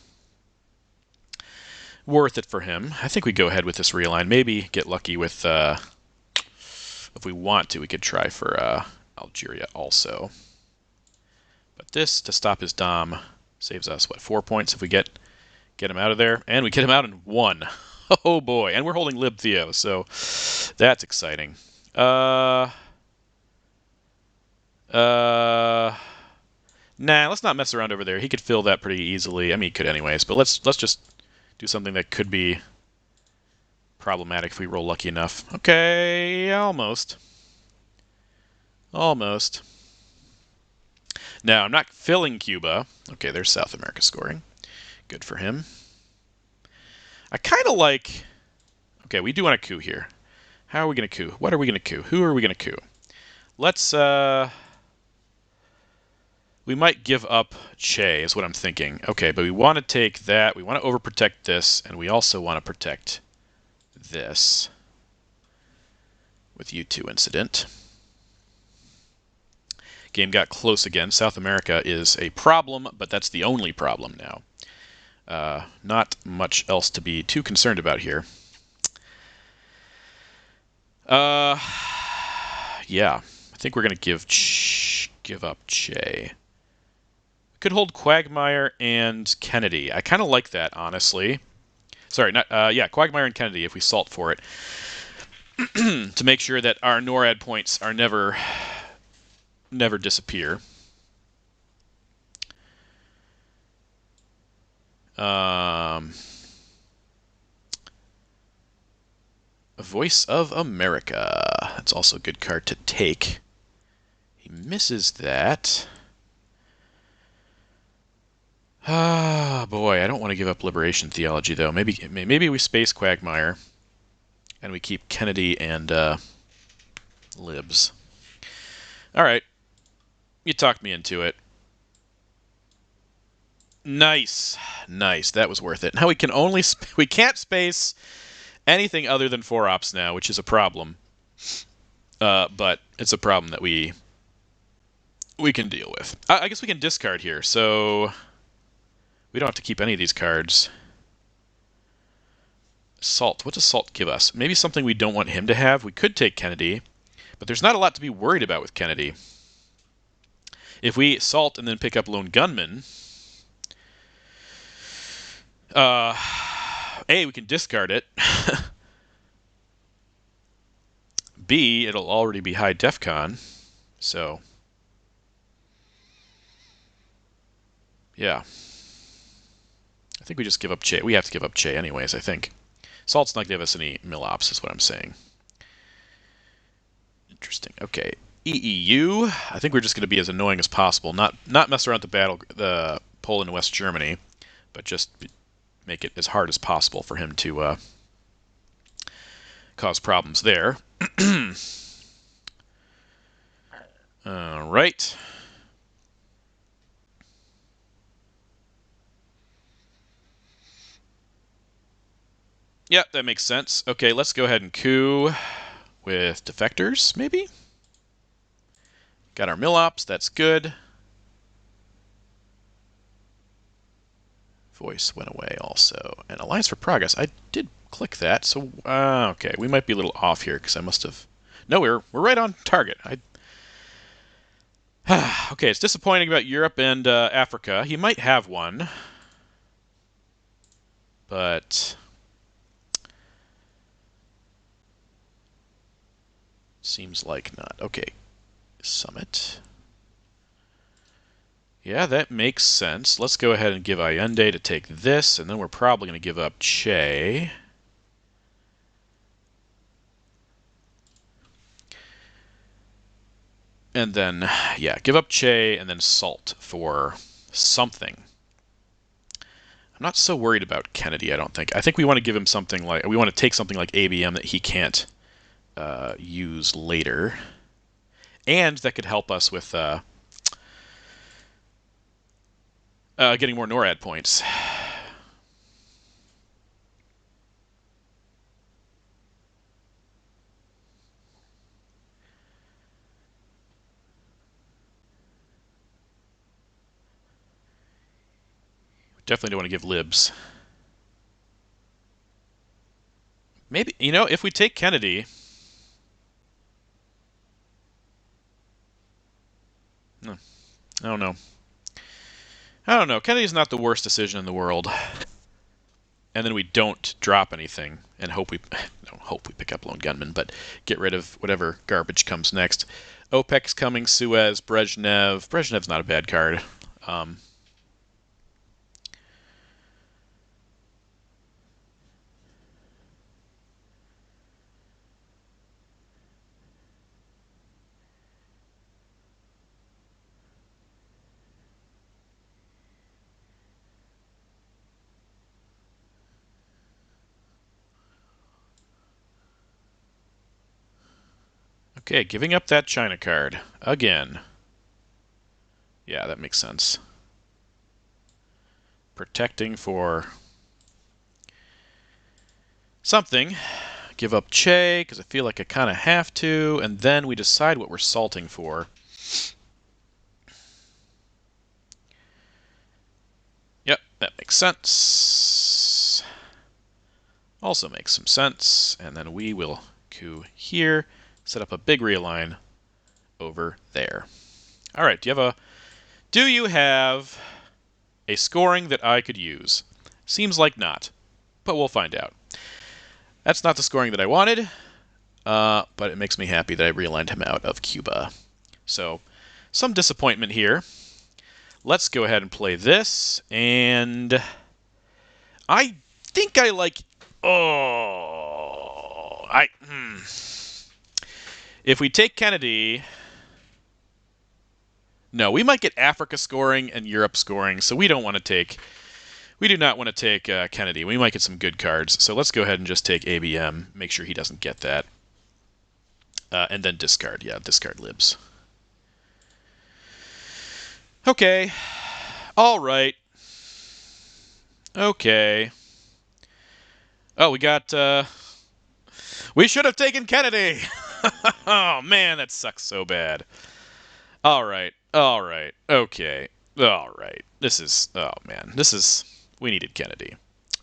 Worth it for him. I think we go ahead with this realign. Maybe get lucky with... if we want to, we could try for Algeria also. But this, to stop his Dom, saves us, what, 4 points if we get him out of there? And we get him out in 1. Oh boy, and we're holding Lib Theo, so that's exciting. Nah, let's not mess around over there. He could fill that pretty easily. I mean, he could anyways, but let's just do something that could be problematic if we roll lucky enough. Okay, almost. Almost. Now, I'm not filling Cuba. Okay, there's South America scoring. Good for him. I kind of like... Okay, we do want to coup here. How are we going to coup? What are we going to coup? Who are we going to coup? Let's, we might give up Che, is what I'm thinking. Okay, but we want to take that. We want to overprotect this, and we also want to protect this with U2 incident. Game got close again. South America is a problem, but that's the only problem now. Not much else to be too concerned about here. Yeah, I think we're going to give up Che. Could hold Quagmire and Kennedy. I kind of like that, honestly. Sorry, not yeah, Quagmire and Kennedy if we salt for it. To make sure that our NORAD points are never disappear. Voice of America. That's also a good card to take. He misses that. Ah, boy, I don't want to give up Liberation Theology, though. Maybe we space Quagmire, and we keep Kennedy and Libs. All right. You talked me into it. Nice. Nice. That was worth it. Now we can we can't space anything other than 4-ops now, which is a problem. But it's a problem that we can deal with. I guess we can discard here, so we don't have to keep any of these cards. Salt. What does Salt give us? Maybe something we don't want him to have. We could take Kennedy, but there's not a lot to be worried about with Kennedy. If we Salt and then pick up Lone Gunman, A, we can discard it. B, it'll already be high DEFCON, so yeah. I think we just give up Che. We have to give up Che anyways, I think. Salt's not going to give us any mill-ops, is what I'm saying. Interesting. Okay. EEU. I think we're just going to be as annoying as possible. Not mess around the Poland and West Germany, but just make it as hard as possible for him to cause problems there. All right. Yep, that makes sense. Okay, let's go ahead and coup with defectors, maybe? Got our mill-ops, that's good. Voice went away also. And Alliance for Progress, I did click that, so okay, we might be a little off here because I must have... No, we're right on target. Okay, it's disappointing about Europe and Africa. He might have one, but seems like not. Okay, Summit. Yeah, that makes sense. Let's go ahead and give Allende to take this, and then we're probably going to give up Che. And then, yeah, give up Che and then Salt for something. I'm not so worried about Kennedy, I don't think. I think we want to give him something like... We want to take something like ABM that he can't use later. And that could help us with getting more NORAD points. Definitely don't want to give libs. Maybe, you know, if we take Kennedy... No, I don't know. I don't know. Kennedy's not the worst decision in the world. And then we don't drop anything and hope we pick up Lone Gunman, but get rid of whatever garbage comes next. OPEC's coming, Suez, Brezhnev. Brezhnev's not a bad card. Okay, giving up that China card. Again. Yeah, that makes sense. Protecting for something. Give up Che, because I feel like I kind of have to, and then we decide what we're salting for. Yep, that makes sense. Also makes some sense. And then we will coup here, set up a big realign over there. All right, do you have a scoring that I could use? Seems like not, but we'll find out. That's not the scoring that I wanted, but it makes me happy that I realigned him out of Cuba. So, some disappointment here. Let's go ahead and play this, and I think I like... If we take Kennedy... No, we might get Africa scoring and Europe scoring, so we don't want to take... We do not want to take Kennedy. We might get some good cards, so let's go ahead and just take ABM, make sure he doesn't get that. And then discard. Yeah, discard libs. Okay. All right. Okay. Oh, we got... We should have taken Kennedy! Oh, man, that sucks so bad. All right. All right. Okay. All right. This is... Oh, man. This is... We needed Kennedy.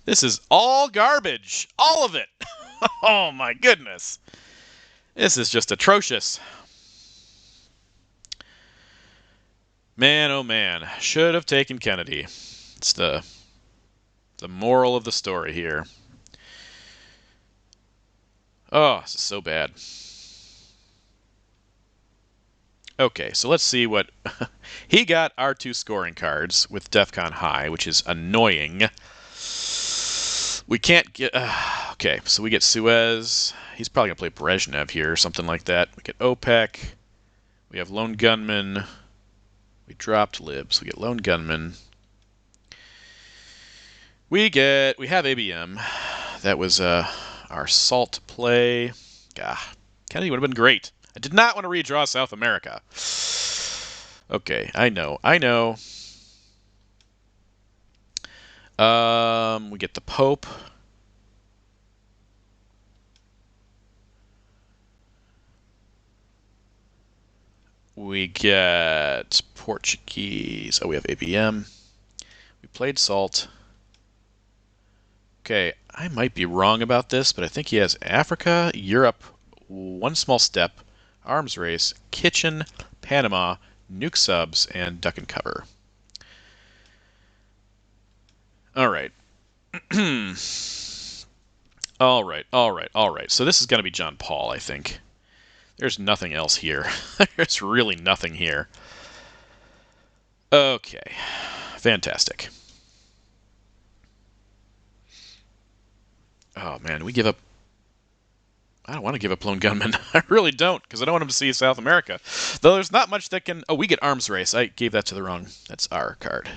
This is all garbage. All of it. Oh, my goodness. This is just atrocious. Man, oh, man. Should have taken Kennedy. It's the moral of the story here. Oh, this is so bad. Okay, so let's see what... He got our 2 scoring cards with DEFCON High, which is annoying. We can't get... okay, so we get Suez. He's probably going to play Brezhnev here or something like that. We get OPEC. We have Lone Gunman. We dropped libs. We get Lone Gunman. We have ABM. That was our salt play. Kennedy would have been great. I did not want to redraw South America. Okay, I know. We get the Pope. We get Portuguese. Oh, we have ABM. We played Salt. Okay, I might be wrong about this, but I think he has Africa, Europe, One Small Step, Arms Race, Kitchen, Panama, Nuke Subs, and Duck and Cover. All right. All right. So this is going to be John Paul, I think. There's nothing else here. There's really nothing here. Okay. Fantastic. Oh, man, we give up... I don't want to give up Lone Gunman. I really don't, because I don't want him to see South America. Though there's not much that can... Oh, we get Arms Race. I gave that to the wrong... That's our card.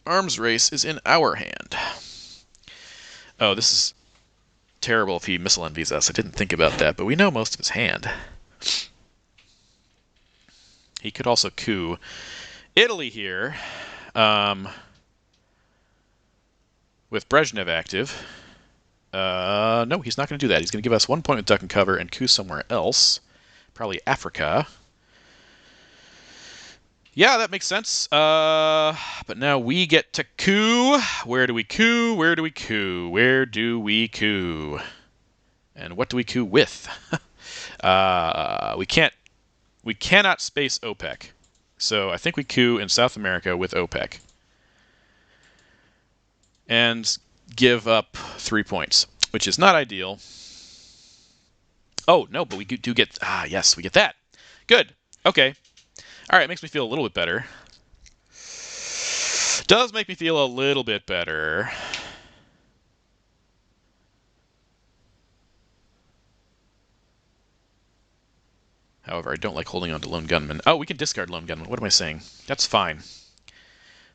Arms Race is in our hand. Oh, this is terrible if he missile envies us. I didn't think about that, but we know most of his hand. He could also coup Italy here with Brezhnev active. No, he's not going to do that. He's going to give us 1 point with Duck and Cover and coup somewhere else. Probably Africa. Yeah, that makes sense. But now we get to coup. Where do we coup? Where do we coup? Where do we coup? And what do we coup with? We cannot space OPEC. So I think we coup in South America with OPEC. And give up 3 points, which is not ideal. Oh, no, but we do get... yes, we get that. Good. Okay. All right, makes me feel a little bit better. Does make me feel a little bit better. However, I don't like holding on to Lone Gunman. Oh, we can discard Lone Gunman. What am I saying? That's fine.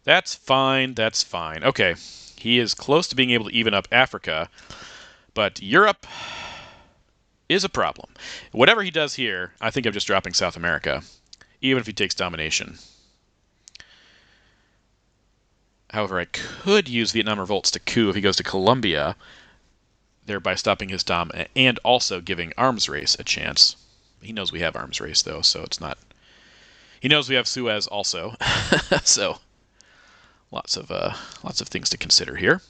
That's fine. That's fine. Okay. He is close to being able to even up Africa, but Europe is a problem. Whatever he does here, I think I'm just dropping South America, even if he takes domination. However, I could use Vietnam revolts to coup if he goes to Colombia, thereby stopping his dom and also giving Arms Race a chance. He knows we have Arms Race, though, so it's not... He knows we have Suez also, so lots of things to consider here.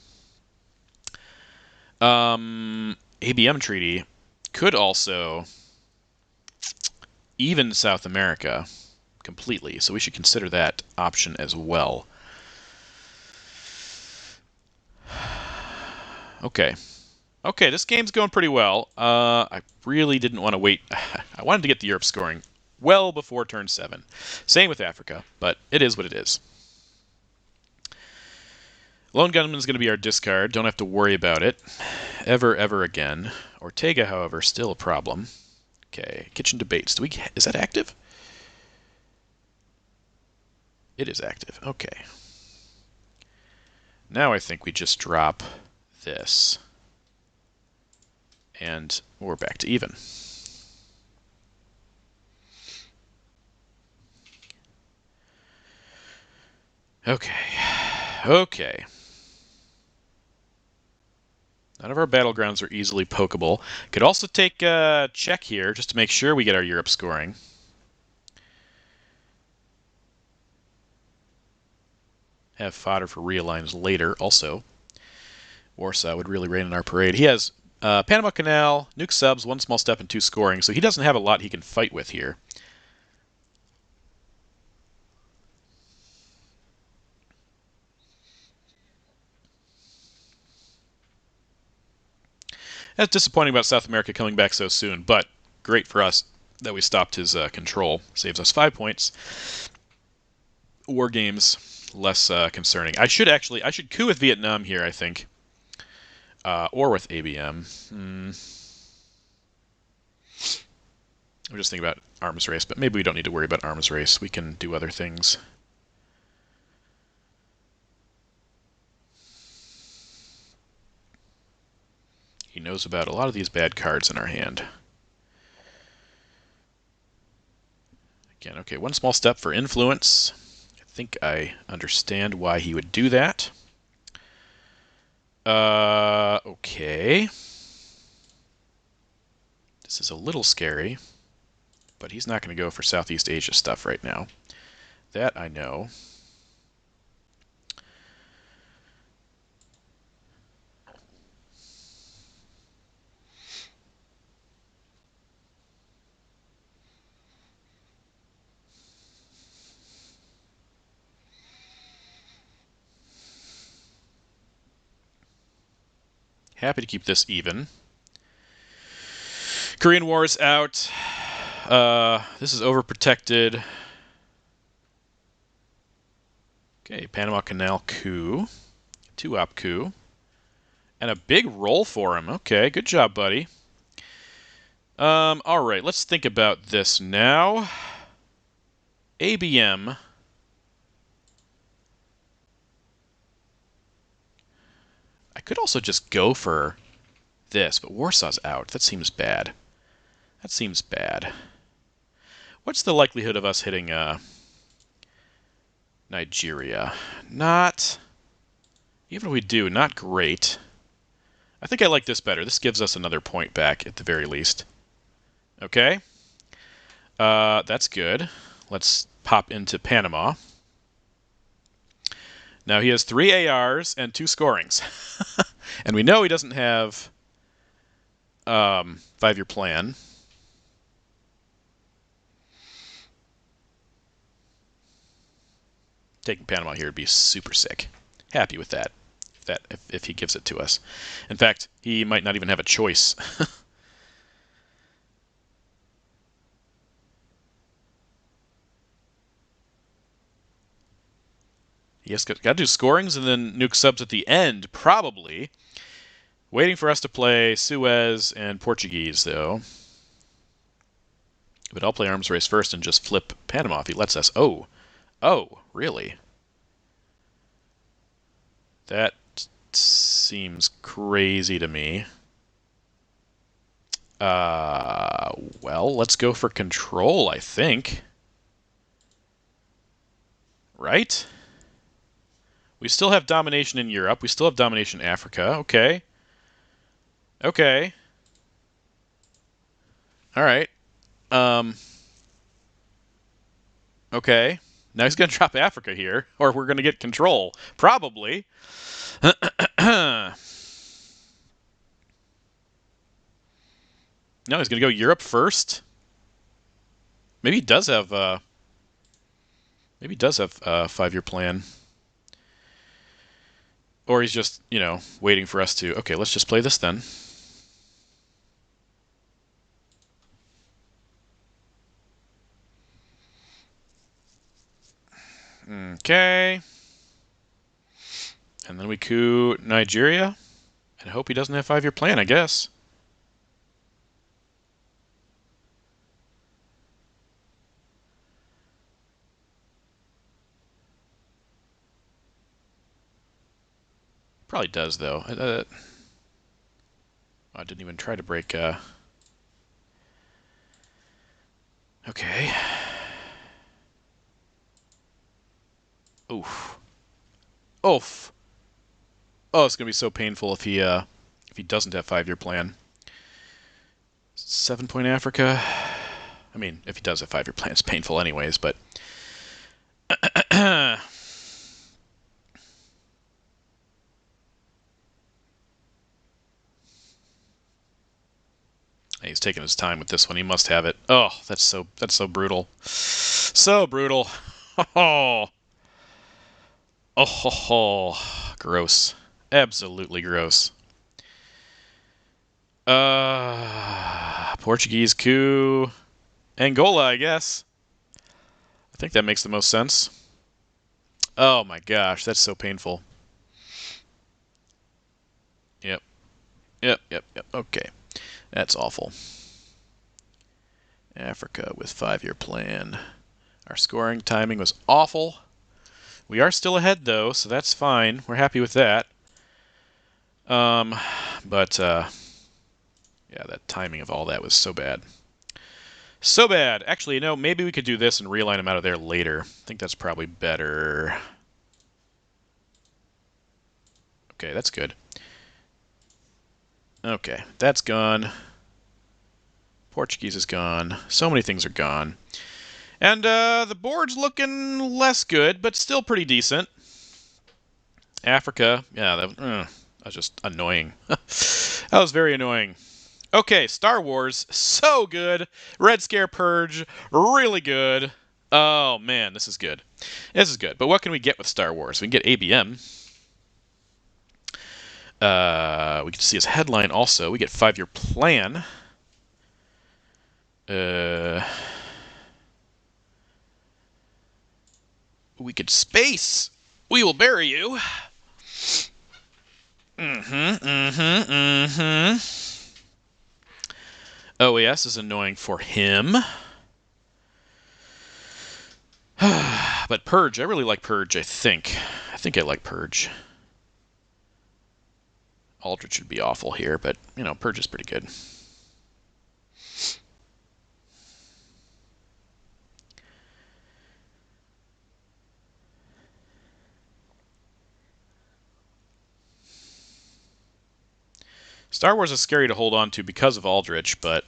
ABM treaty could also... even South America completely, so we should consider that option as well. Okay. Okay, this game's going pretty well. I really didn't want to wait. I wanted to get the Europe scoring well before turn 7. Same with Africa, but it is what it is. Lone Gunman's going to be our discard. Don't have to worry about it. Ever again. Ortega, however, still a problem. Okay, Kitchen Debates. Is that active? It is active. Okay. Now I think we just drop this. And we're back to even. Okay. None of our battlegrounds are easily pokeable. Could also take a check here just to make sure we get our Europe scoring. Have fodder for realigns later also. Warsaw would really rain in our parade. He has Panama Canal, nuke subs, 1 small step, and 2 scoring, so he doesn't have a lot he can fight with here. That's disappointing about South America coming back so soon, but great for us that we stopped his control. Saves us 5 points. War games, less concerning. I should coup with Vietnam here, I think. Or with ABM. I'm just thinking about arms race, but maybe we don't need to worry about arms race. We can do other things. He knows about a lot of these bad cards in our hand. Again, okay, 1 small step for influence. I think I understand why he would do that. Okay. This is a little scary, but he's not going to go for Southeast Asia stuff right now. That I know. Happy to keep this even. Korean War is out. This is overprotected. Okay, Panama Canal coup. 2-op coup. And a big roll for him. Okay, good job, buddy. All right, let's think about this now. ABM. I could also just go for this, but Warsaw's out. That seems bad. What's the likelihood of us hitting Nigeria? Not... Even if we do, not great. I think I like this better. This gives us another point back at the very least. Okay. That's good. Let's pop into Panama. Now he has 3 ARs and 2 scorings. And we know he doesn't have 5-year plan. Taking Panama here would be super sick. Happy with that. If he gives it to us. In fact, he might not even have a choice. He has got to do scorings and then nuke subs at the end, probably. Waiting for us to play Suez and Portuguese, though. But I'll play arms race first and just flip Panama if he lets us. Oh, really? That seems crazy to me. Well, let's go for control, I think. Right? We still have domination in Europe. We still have domination in Africa. Okay. Okay. All right. Okay. Now he's going to drop Africa here, or we're going to get control. Probably. No, he's going to go Europe first. Maybe he does have. Maybe he does have a 5-year plan. Or he's just, waiting for us to. Okay, let's just play this then. Okay. And then we coup Nigeria. And hope he doesn't have a 5-year plan, I guess. Probably does, though. I didn't even try to break. Okay. Oof. Oof. Oh, it's gonna be so painful if he doesn't have 5-year plan. 7-point Africa. I mean, if he does have 5-year plan, it's painful anyways. But he's taking his time with this one. He must have it. Oh, that's so brutal. So brutal. Oh. Oh. Gross. Absolutely gross. Portuguese coup. Angola, I guess. I think that makes the most sense. Oh my gosh, that's so painful. Yep. Okay. That's awful. Africa with 5-year plan. Our scoring timing was awful. We are still ahead, though, so that's fine. We're happy with that. But yeah, that timing of all that was so bad. So bad. Actually, maybe we could do this and realign them out of there later. I think that's probably better. Okay, that's good. Okay, that's gone. Portuguese is gone. So many things are gone. And the board's looking less good, but still pretty decent. Africa, yeah, that was just annoying. That was very annoying. Okay, Star Wars, so good. Red Scare Purge, really good. Oh, man, this is good. This is good. But what can we get with Star Wars? We can get ABM. We can see his headline also. We get 5-year plan. We could space. We will bury you. OAS is annoying for him. But Purge, I really like Purge, I think. I think I like Purge. Aldrich should be awful here, but, Purge is pretty good. Star Wars is scary to hold on to because of Aldrich, but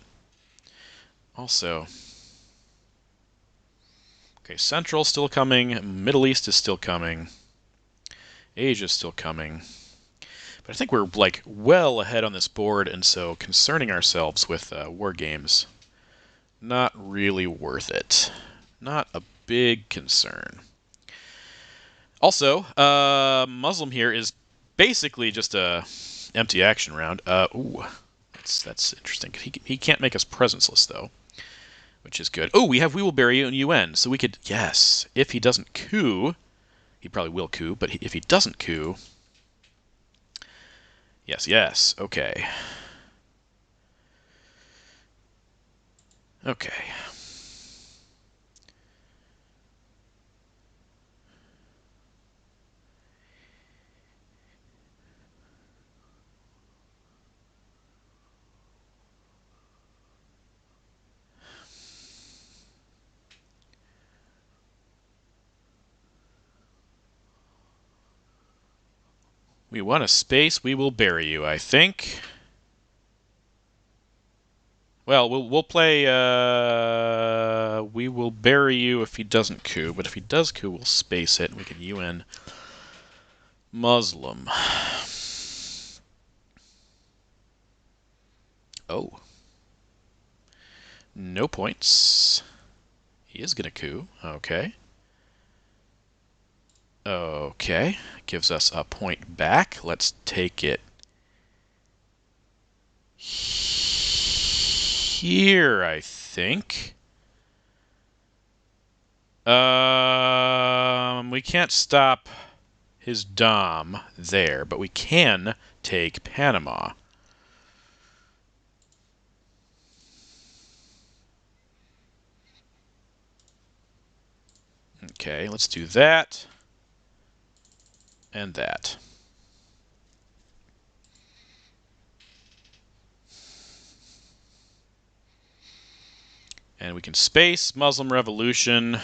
also... Okay, Central still coming. Middle East is still coming. Asia's still coming. But I think we're, well ahead on this board, and so concerning ourselves with war games, not really worth it. Not a big concern. Also, Muslim here is basically just a empty action round. Ooh, that's interesting. He can't make us presenceless, though, which is good. Oh, we will bury you in UN, so we could, yes, if he doesn't coup, he probably will coup, but if he doesn't coup, yes, okay. Okay. We want a space, we will bury you, I think. Well, we'll play, we will bury you if he doesn't coup, but if he does coup, we'll space it, and we can UN Muslim. Oh. No points. He is going to coup. Okay. Okay. Gives us a point back. Let's take it here, I think. We can't stop his dom there, but we can take Panama. Okay, let's do that. And that. And we can space Muslim Revolution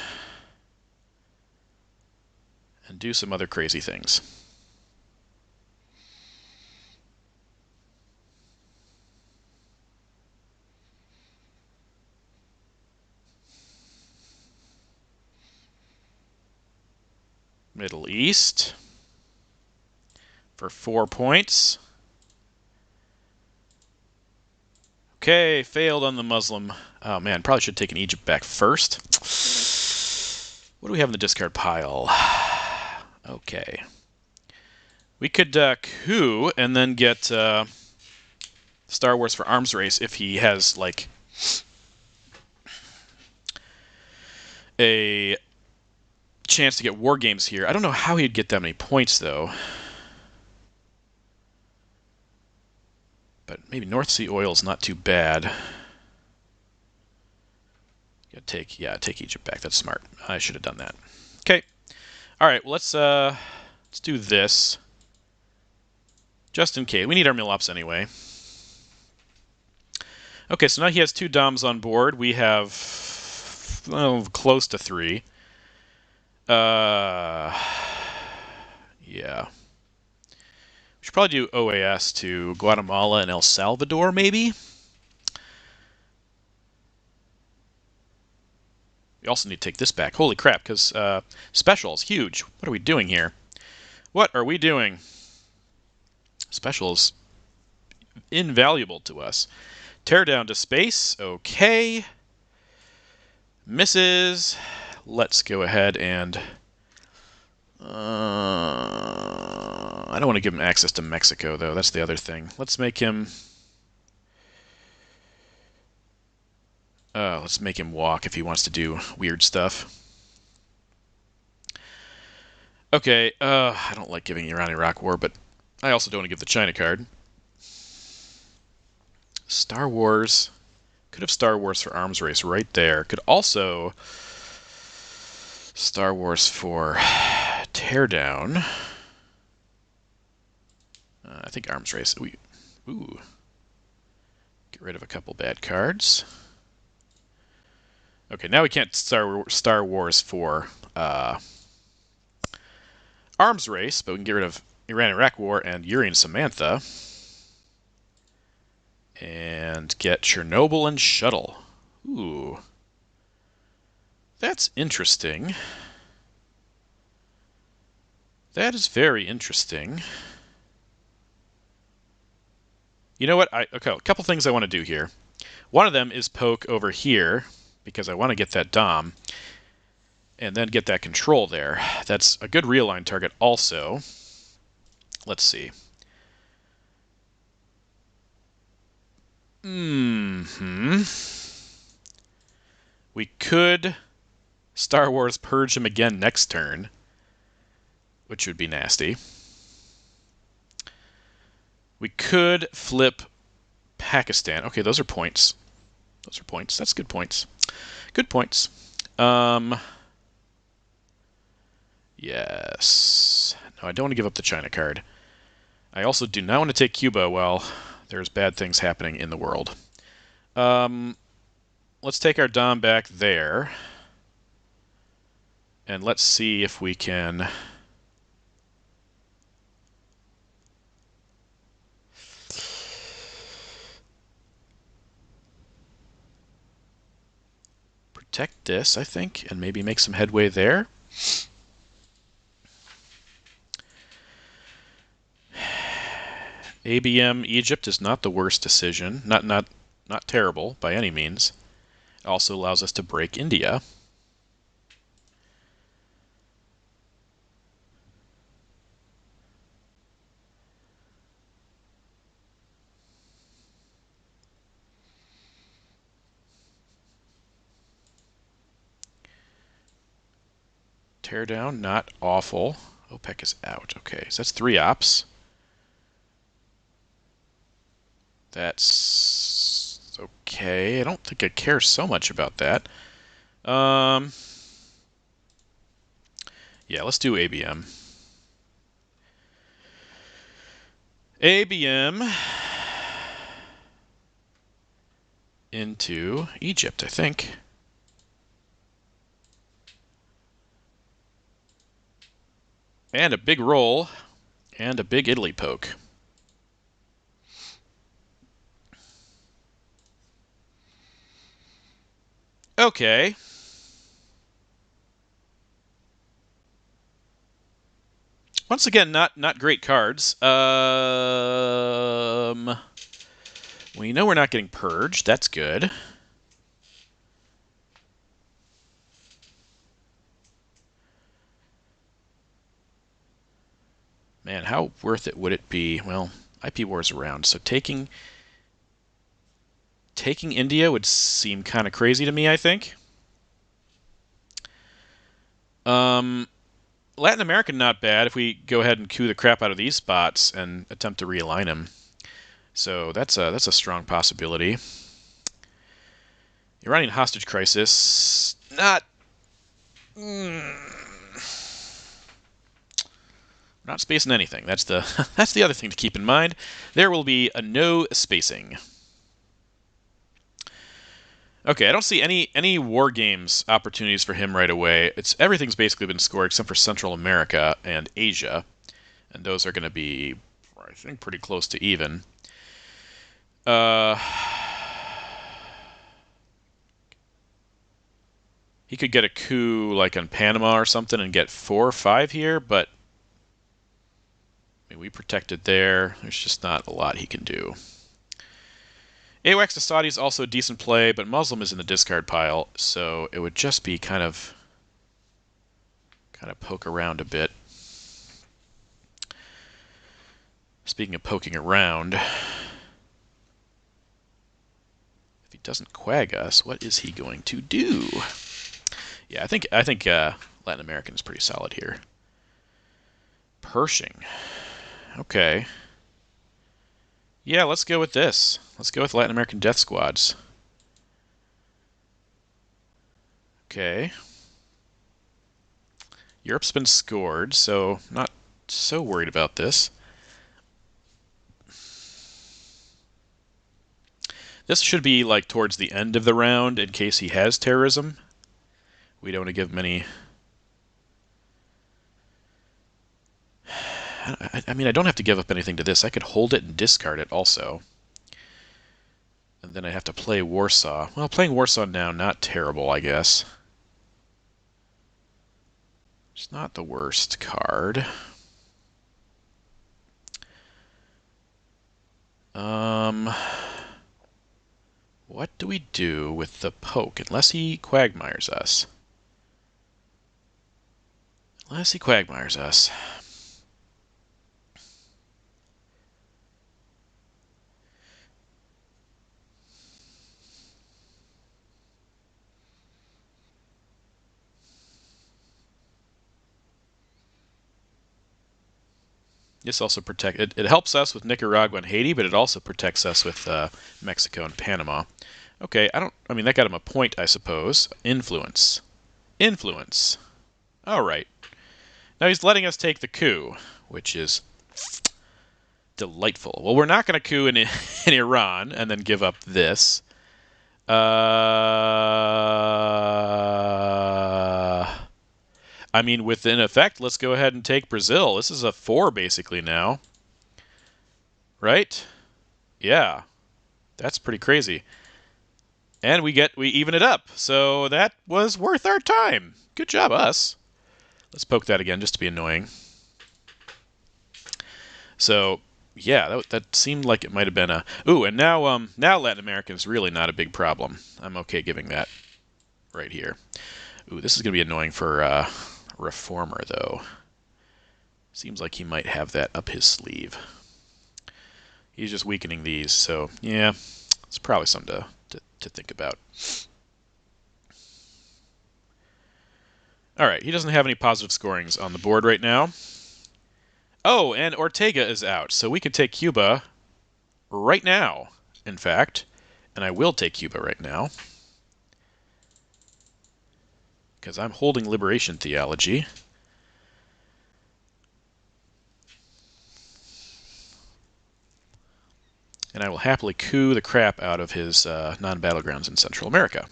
and do some other crazy things. Middle East for 4 points. Okay, failed on the Muslim. Oh man, probably should have taken Egypt back first. What do we have in the discard pile? Okay. We could coup and then get Star Wars for Arms Race if he has, like, a chance to get War Games here. I don't know how he'd get that many points, though. But maybe North Sea oil is not too bad. Take Egypt back. That's smart. I should have done that. Okay. All right. Well, let's do this. Just in case. We need our mill-ops anyway. Okay, so now he has 2 DOMs on board. We have close to 3. Yeah. We should probably do OAS to Guatemala and El Salvador, maybe? We also need to take this back. Holy crap, because special is huge. What are we doing here? What are we doing? Special is invaluable to us. Tear down to space. Okay. Misses. Let's go ahead and... I don't want to give him access to Mexico, though. That's the other thing. Let's make him... let's make him walk if he wants to do weird stuff. Okay, I don't like giving Iran-Iraq War, but I also don't want to give the China card. Star Wars. Could have Star Wars for Arms Race right there. Could also Star Wars for Teardown. I think Arms Race. Ooh. Get rid of a couple bad cards. Okay, now we can't Star Wars for Arms Race, but we can get rid of Iran-Iraq War and Yuri and Samantha. And get Chernobyl and Shuttle. Ooh. That's interesting. That is very interesting. You know what? Okay, a couple things I want to do here. One of them is poke over here, because I want to get that Dom, and then get that control there. That's a good realign target also. Let's see. We could Star Wars purge him again next turn, which would be nasty. We could flip Pakistan. Okay, those are points. Those are points. That's good points. Good points. Yes. No, I don't want to give up the China card. I also do not want to take Cuba while there's bad things happening in the world. Let's take our Dom back there. And let's see if we can... protect this, I think, and maybe make some headway there. ABM Egypt is not the worst decision. Not terrible by any means. It also allows us to break India. Teardown, not awful. OPEC is out. Okay, so that's 3 ops. That's okay. I don't think I care so much about that. Yeah, let's do ABM. ABM into Egypt, I think. And a big roll, and a big Italy poke. Okay. Once again, not great cards. We know we're not getting purged. That's good. Man, how worth it would it be? Well, IP War's around, so taking India would seem kind of crazy to me, I think. Latin America, not bad if we go ahead and coup the crap out of these spots and attempt to realign them. So that's a strong possibility. Iranian hostage crisis, not not spacing anything. That's the that's the other thing to keep in mind. There will be a no spacing. Okay, I don't see any war games opportunities for him right away. Everything's basically been scored except for Central America and Asia, and those are going to be, I think, pretty close to even. He could get a coup like on Panama or something and get 4 or 5 here, but I mean, we protected there. There's just not a lot he can do. AWACS to Saudi is also a decent play, but Muslim is in the discard pile, so it would just be kind of poke around a bit. Speaking of poking around, if he doesn't quag us, what is he going to do? Yeah, I think Latin American is pretty solid here. Pershing. Okay. Yeah, let's go with this. Let's go with Latin American Death Squads. Okay. Europe's been scored, so not so worried about this. This should be like towards the end of the round in case he has terrorism. We don't want to give him any... I mean, I don't have to give up anything to this. I could hold it and discard it also. And then I have to play Warsaw. Well, playing Warsaw now, not terrible, I guess. It's not the worst card. What do we do with the poke? Unless he quagmires us. Unless he quagmires us. This also protects... It helps us with Nicaragua and Haiti, but it also protects us with Mexico and Panama. Okay, I mean, that got him a point, I suppose. Influence. Influence. All right. Now he's letting us take the coup, which is delightful. Well, we're not going to coup in Iran and then give up this. I mean, within effect, let's go ahead and take Brazil. This is a 4 basically now. Right? Yeah. That's pretty crazy. And we even it up. So that was worth our time. Good job, us. Let's poke that again just to be annoying. So, yeah, that seemed like it might have been a... Ooh, and now Latin American is really not a big problem. I'm okay giving that right here. Ooh, this is going to be annoying for Reformer, though. Seems like he might have that up his sleeve. He's just weakening these, so yeah, it's probably something to think about. All right, he doesn't have any positive scorings on the board right now. Oh, and Ortega is out, so we could take Cuba right now, in fact. And I will take Cuba right now. Because I'm holding Liberation Theology. And I will happily coup the crap out of his non-battlegrounds in Central America.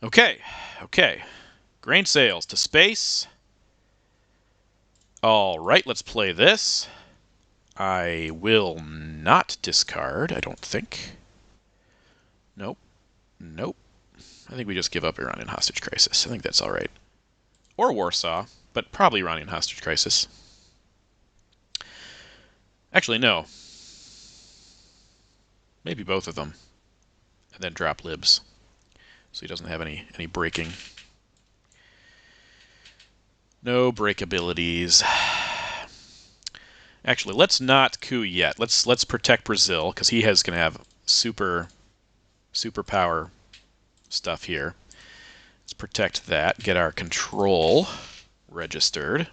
Okay. Grain sales to space. All right, let's play this. I will not discard, I don't think. Nope. I think we just give up Iranian hostage crisis. I think that's all right. Or Warsaw, but probably Iranian hostage crisis. Actually, no. Maybe both of them. And then drop libs. So he doesn't have any breaking. No break abilities. Actually, let's not coup yet. Let's protect Brazil, because he is going to have super power stuff here. Let's protect that. Get our control registered.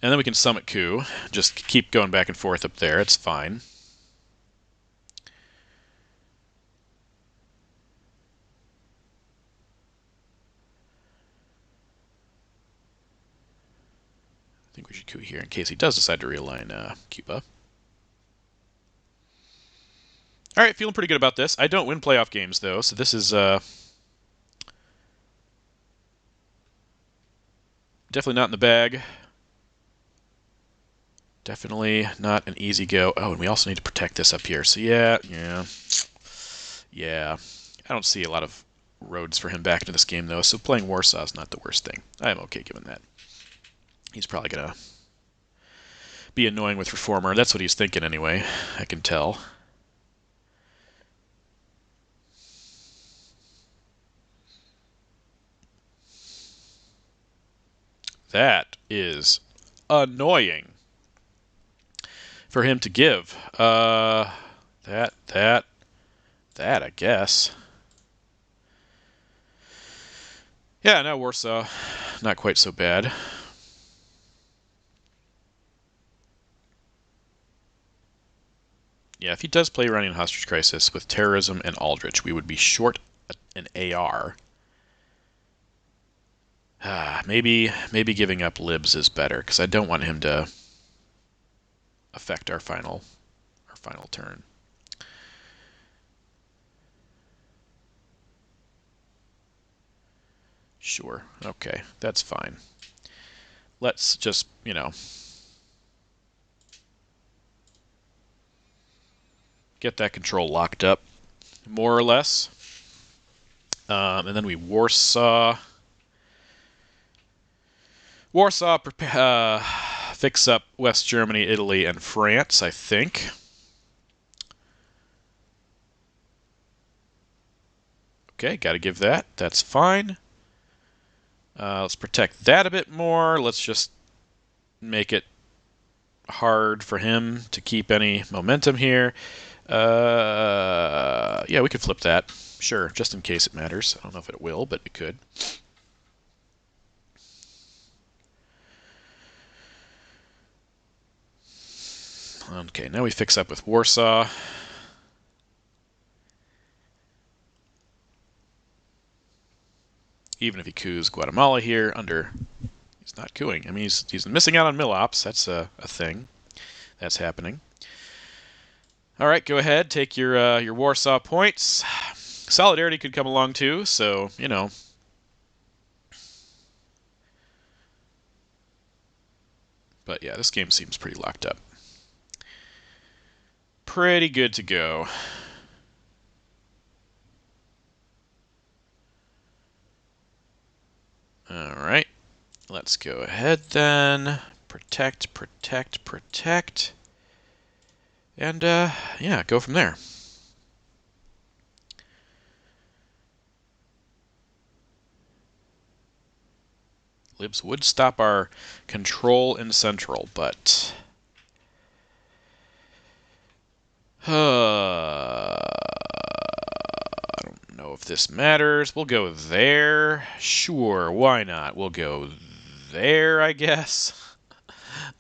And then we can summit coup. Just keep going back and forth up there. It's fine. I think we should coup here in case he does decide to realign Cuba. All right, feeling pretty good about this. I don't win playoff games, though, so this is definitely not in the bag. Definitely not an easy go. Oh, and we also need to protect this up here. So yeah. I don't see a lot of roads for him back into this game, though, so playing Warsaw is not the worst thing. I am okay given that. He's probably going to be annoying with Reformer. That's what he's thinking anyway, I can tell. That is annoying for him to give. That, I guess. Yeah, no, Warsaw, not quite so bad. Yeah, if he does play Iranian hostage crisis with terrorism and Aldrich, we would be short an AR. Maybe giving up libs is better, because I don't want him to affect our final turn. Sure. Okay, that's fine. Let's just, get that control locked up, more or less. And then we Warsaw. Fix up West Germany, Italy, and France, I think. Okay, got to give that. That's fine. Let's protect that a bit more. Let's just make it hard for him to keep any momentum here. Yeah, we could flip that. Sure, just in case it matters. I don't know if it will, but it could. Okay, now we fix up with Warsaw. Even if he coups Guatemala here under... He's not cooing. I mean, he's missing out on mill ops. That's a thing. That's happening. All right, go ahead. Take your Warsaw points. Solidarity could come along too, so, But yeah, this game seems pretty locked up. Pretty good to go. All right. Let's go ahead then. Protect. And, yeah, go from there. Libs would stop our control in Central, but... I don't know if this matters. We'll go there. Sure, why not? We'll go there, I guess.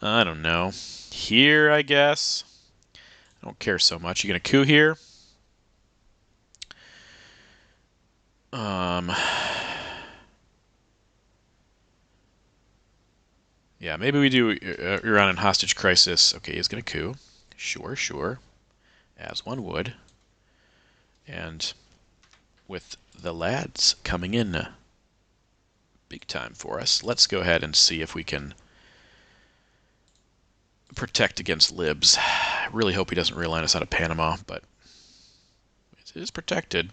I don't know. Here, I guess. I don't care so much. You gonna coup here? Yeah, maybe we do Iran and hostage crisis. Okay, he's gonna coup. Sure, sure. As one would. And with the lads coming in big time for us, let's go ahead and see if we can protect against libs. I really hope he doesn't realign us out of Panama, but it is protected.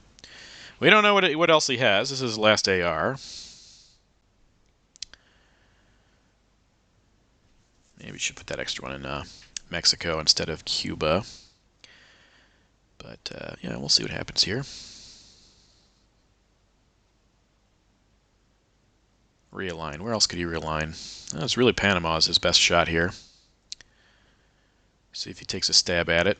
We don't know what else he has. This is his last AR. Maybe we should put that extra one in Mexico instead of Cuba. But, yeah, we'll see what happens here. Realign. Where else could he realign? It's really Panama is his best shot here. See if he takes a stab at it.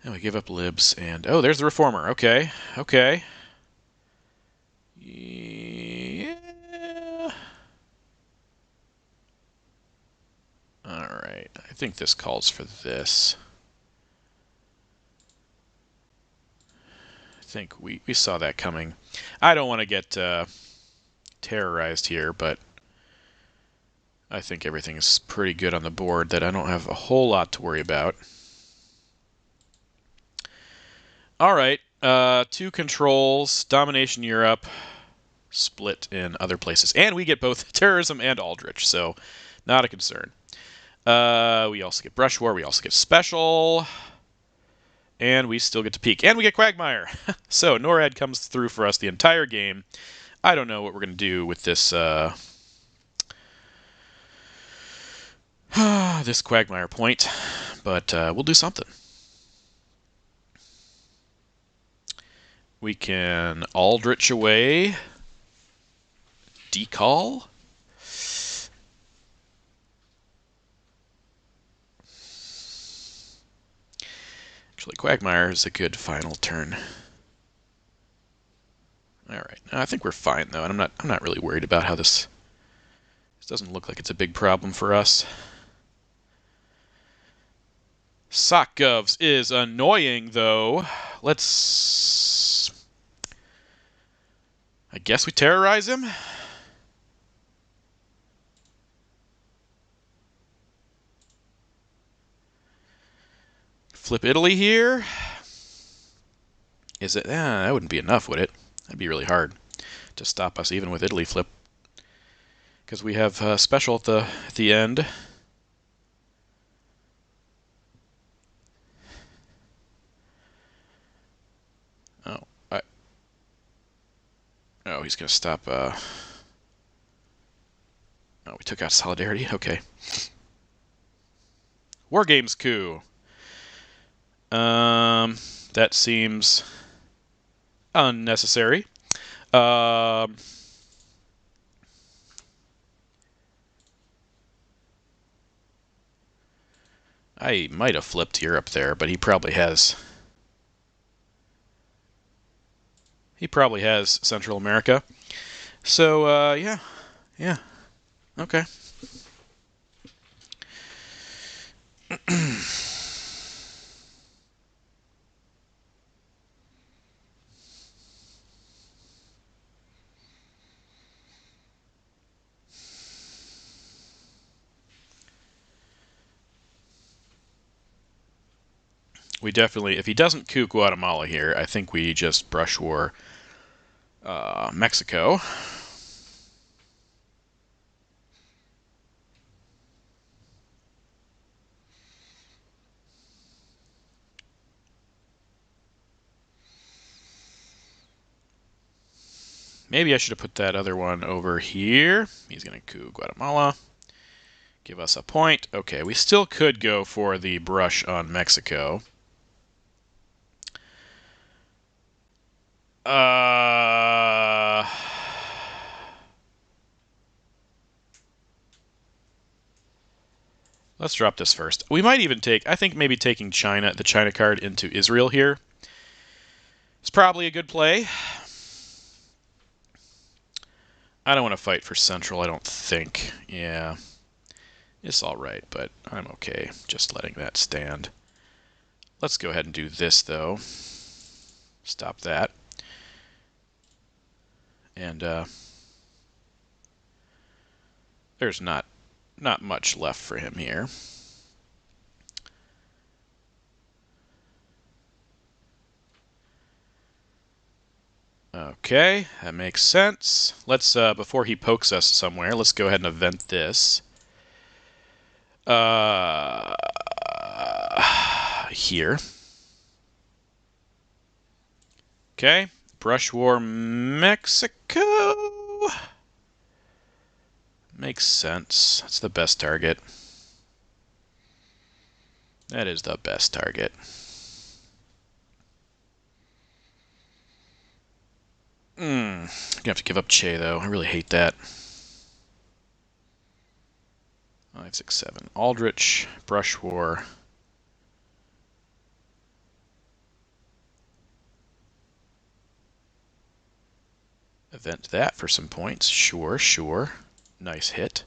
And we give up libs, and oh, there's the reformer. Okay, okay. Yeah. All right. I think this calls for this. I think we saw that coming. I don't want to get terrorized here, but I think everything is pretty good on the board that I don't have a whole lot to worry about. All right, 2 controls, domination Europe, split in other places. And we get both terrorism and Aldrich, so not a concern. We also get brush war, we also get special, and we still get to peak. And we get Quagmire. So NORAD comes through for us the entire game. I don't know what we're going to do with this this Quagmire point, but we'll do something. We can Aldrich away. Decall. Actually, Quagmire is a good final turn. All right, I think we're fine though, and I'm not really worried about how this doesn't look like it's a big problem for us. Sockgovs is annoying though. Let's, I guess we terrorize him. Flip Italy here. Is it? That wouldn't be enough, would it? That'd be really hard to stop us even with Italy flip, because we have special at the end. Oh, he's gonna stop. Oh, we took out Solidarity. Okay. War Games coup. That seems unnecessary. I might have flipped Europe there, but he probably has. He probably has Central America. So, yeah. Okay. We definitely, if he doesn't coup Guatemala here, I think we just brush war Mexico. Maybe I should have put that other one over here. He's going to coup Guatemala. Give us a point. Okay, we still could go for the brush on Mexico. Let's drop this first. We might even take, I think maybe taking China, the China card into Israel here. It's probably a good play. I don't want to fight for Central, I don't think. Yeah. It's alright, but I'm okay just letting that stand. Let's go ahead and do this, though. Stop that. And there's not much left for him here. Okay, that makes sense. Let's, before he pokes us somewhere, let's go ahead and event this. Here. Okay, Brush War Mexico. Makes sense. That's the best target. That is the best target. I'm gonna have to give up Che, though. I really hate that. 5, 6, 7. Aldrich, Brush War. Event that for some points. Sure, sure. Nice hit.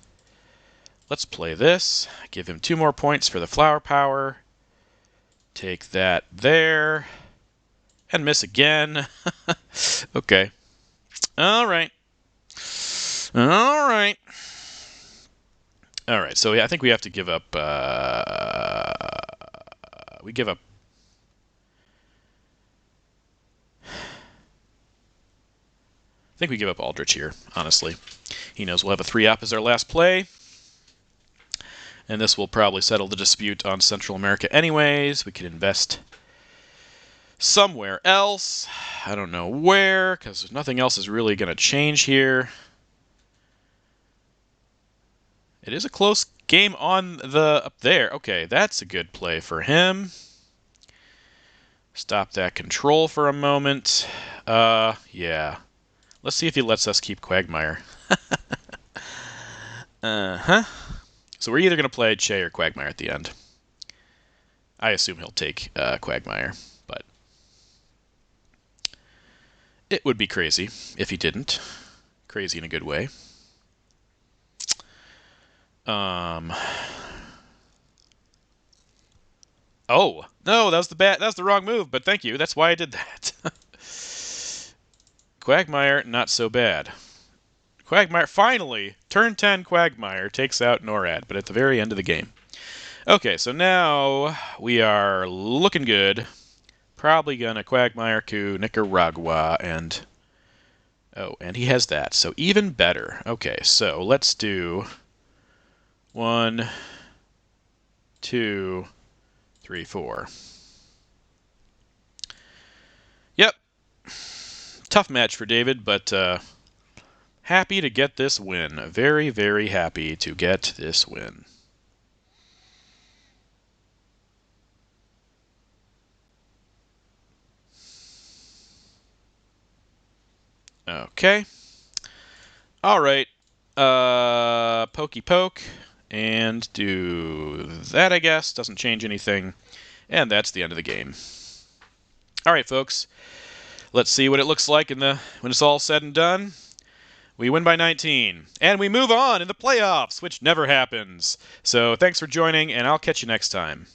Let's play this. Give him 2 more points for the flower power. Take that there. And miss again. Okay. Alright. Alright. Alright, so yeah, I think we have to give up... we give up... I think we give up Aldrich here, honestly. He knows we'll have a 3-up as our last play. And this will probably settle the dispute on Central America anyways. We could invest somewhere else. I don't know where, because nothing else is really going to change here. It is a close game on the... up there. Okay, that's a good play for him. Stop that control for a moment. Yeah. Let's see if he lets us keep Quagmire. Uh-huh. So we're either going to play Che or Quagmire at the end. I assume he'll take Quagmire, but it would be crazy if he didn't. Crazy in a good way. Oh, no, that was the wrong move, but thank you. That's why I did that. Quagmire, not so bad. Quagmire, finally, turn 10 Quagmire takes out NORAD, but at the very end of the game. Okay, so now we are looking good. Probably gonna Quagmire coup Nicaragua, and... oh, and he has that, so even better. Okay, so let's do 1, 2, 3, 4. Yep. Tough match for David, but happy to get this win. Very, very happy to get this win. Okay. All right. Pokey poke. And do that, I guess. Doesn't change anything. And that's the end of the game. All right, folks. Let's see what it looks like when it's all said and done. We win by 19. And we move on in the playoffs, which never happens. So thanks for joining, and I'll catch you next time.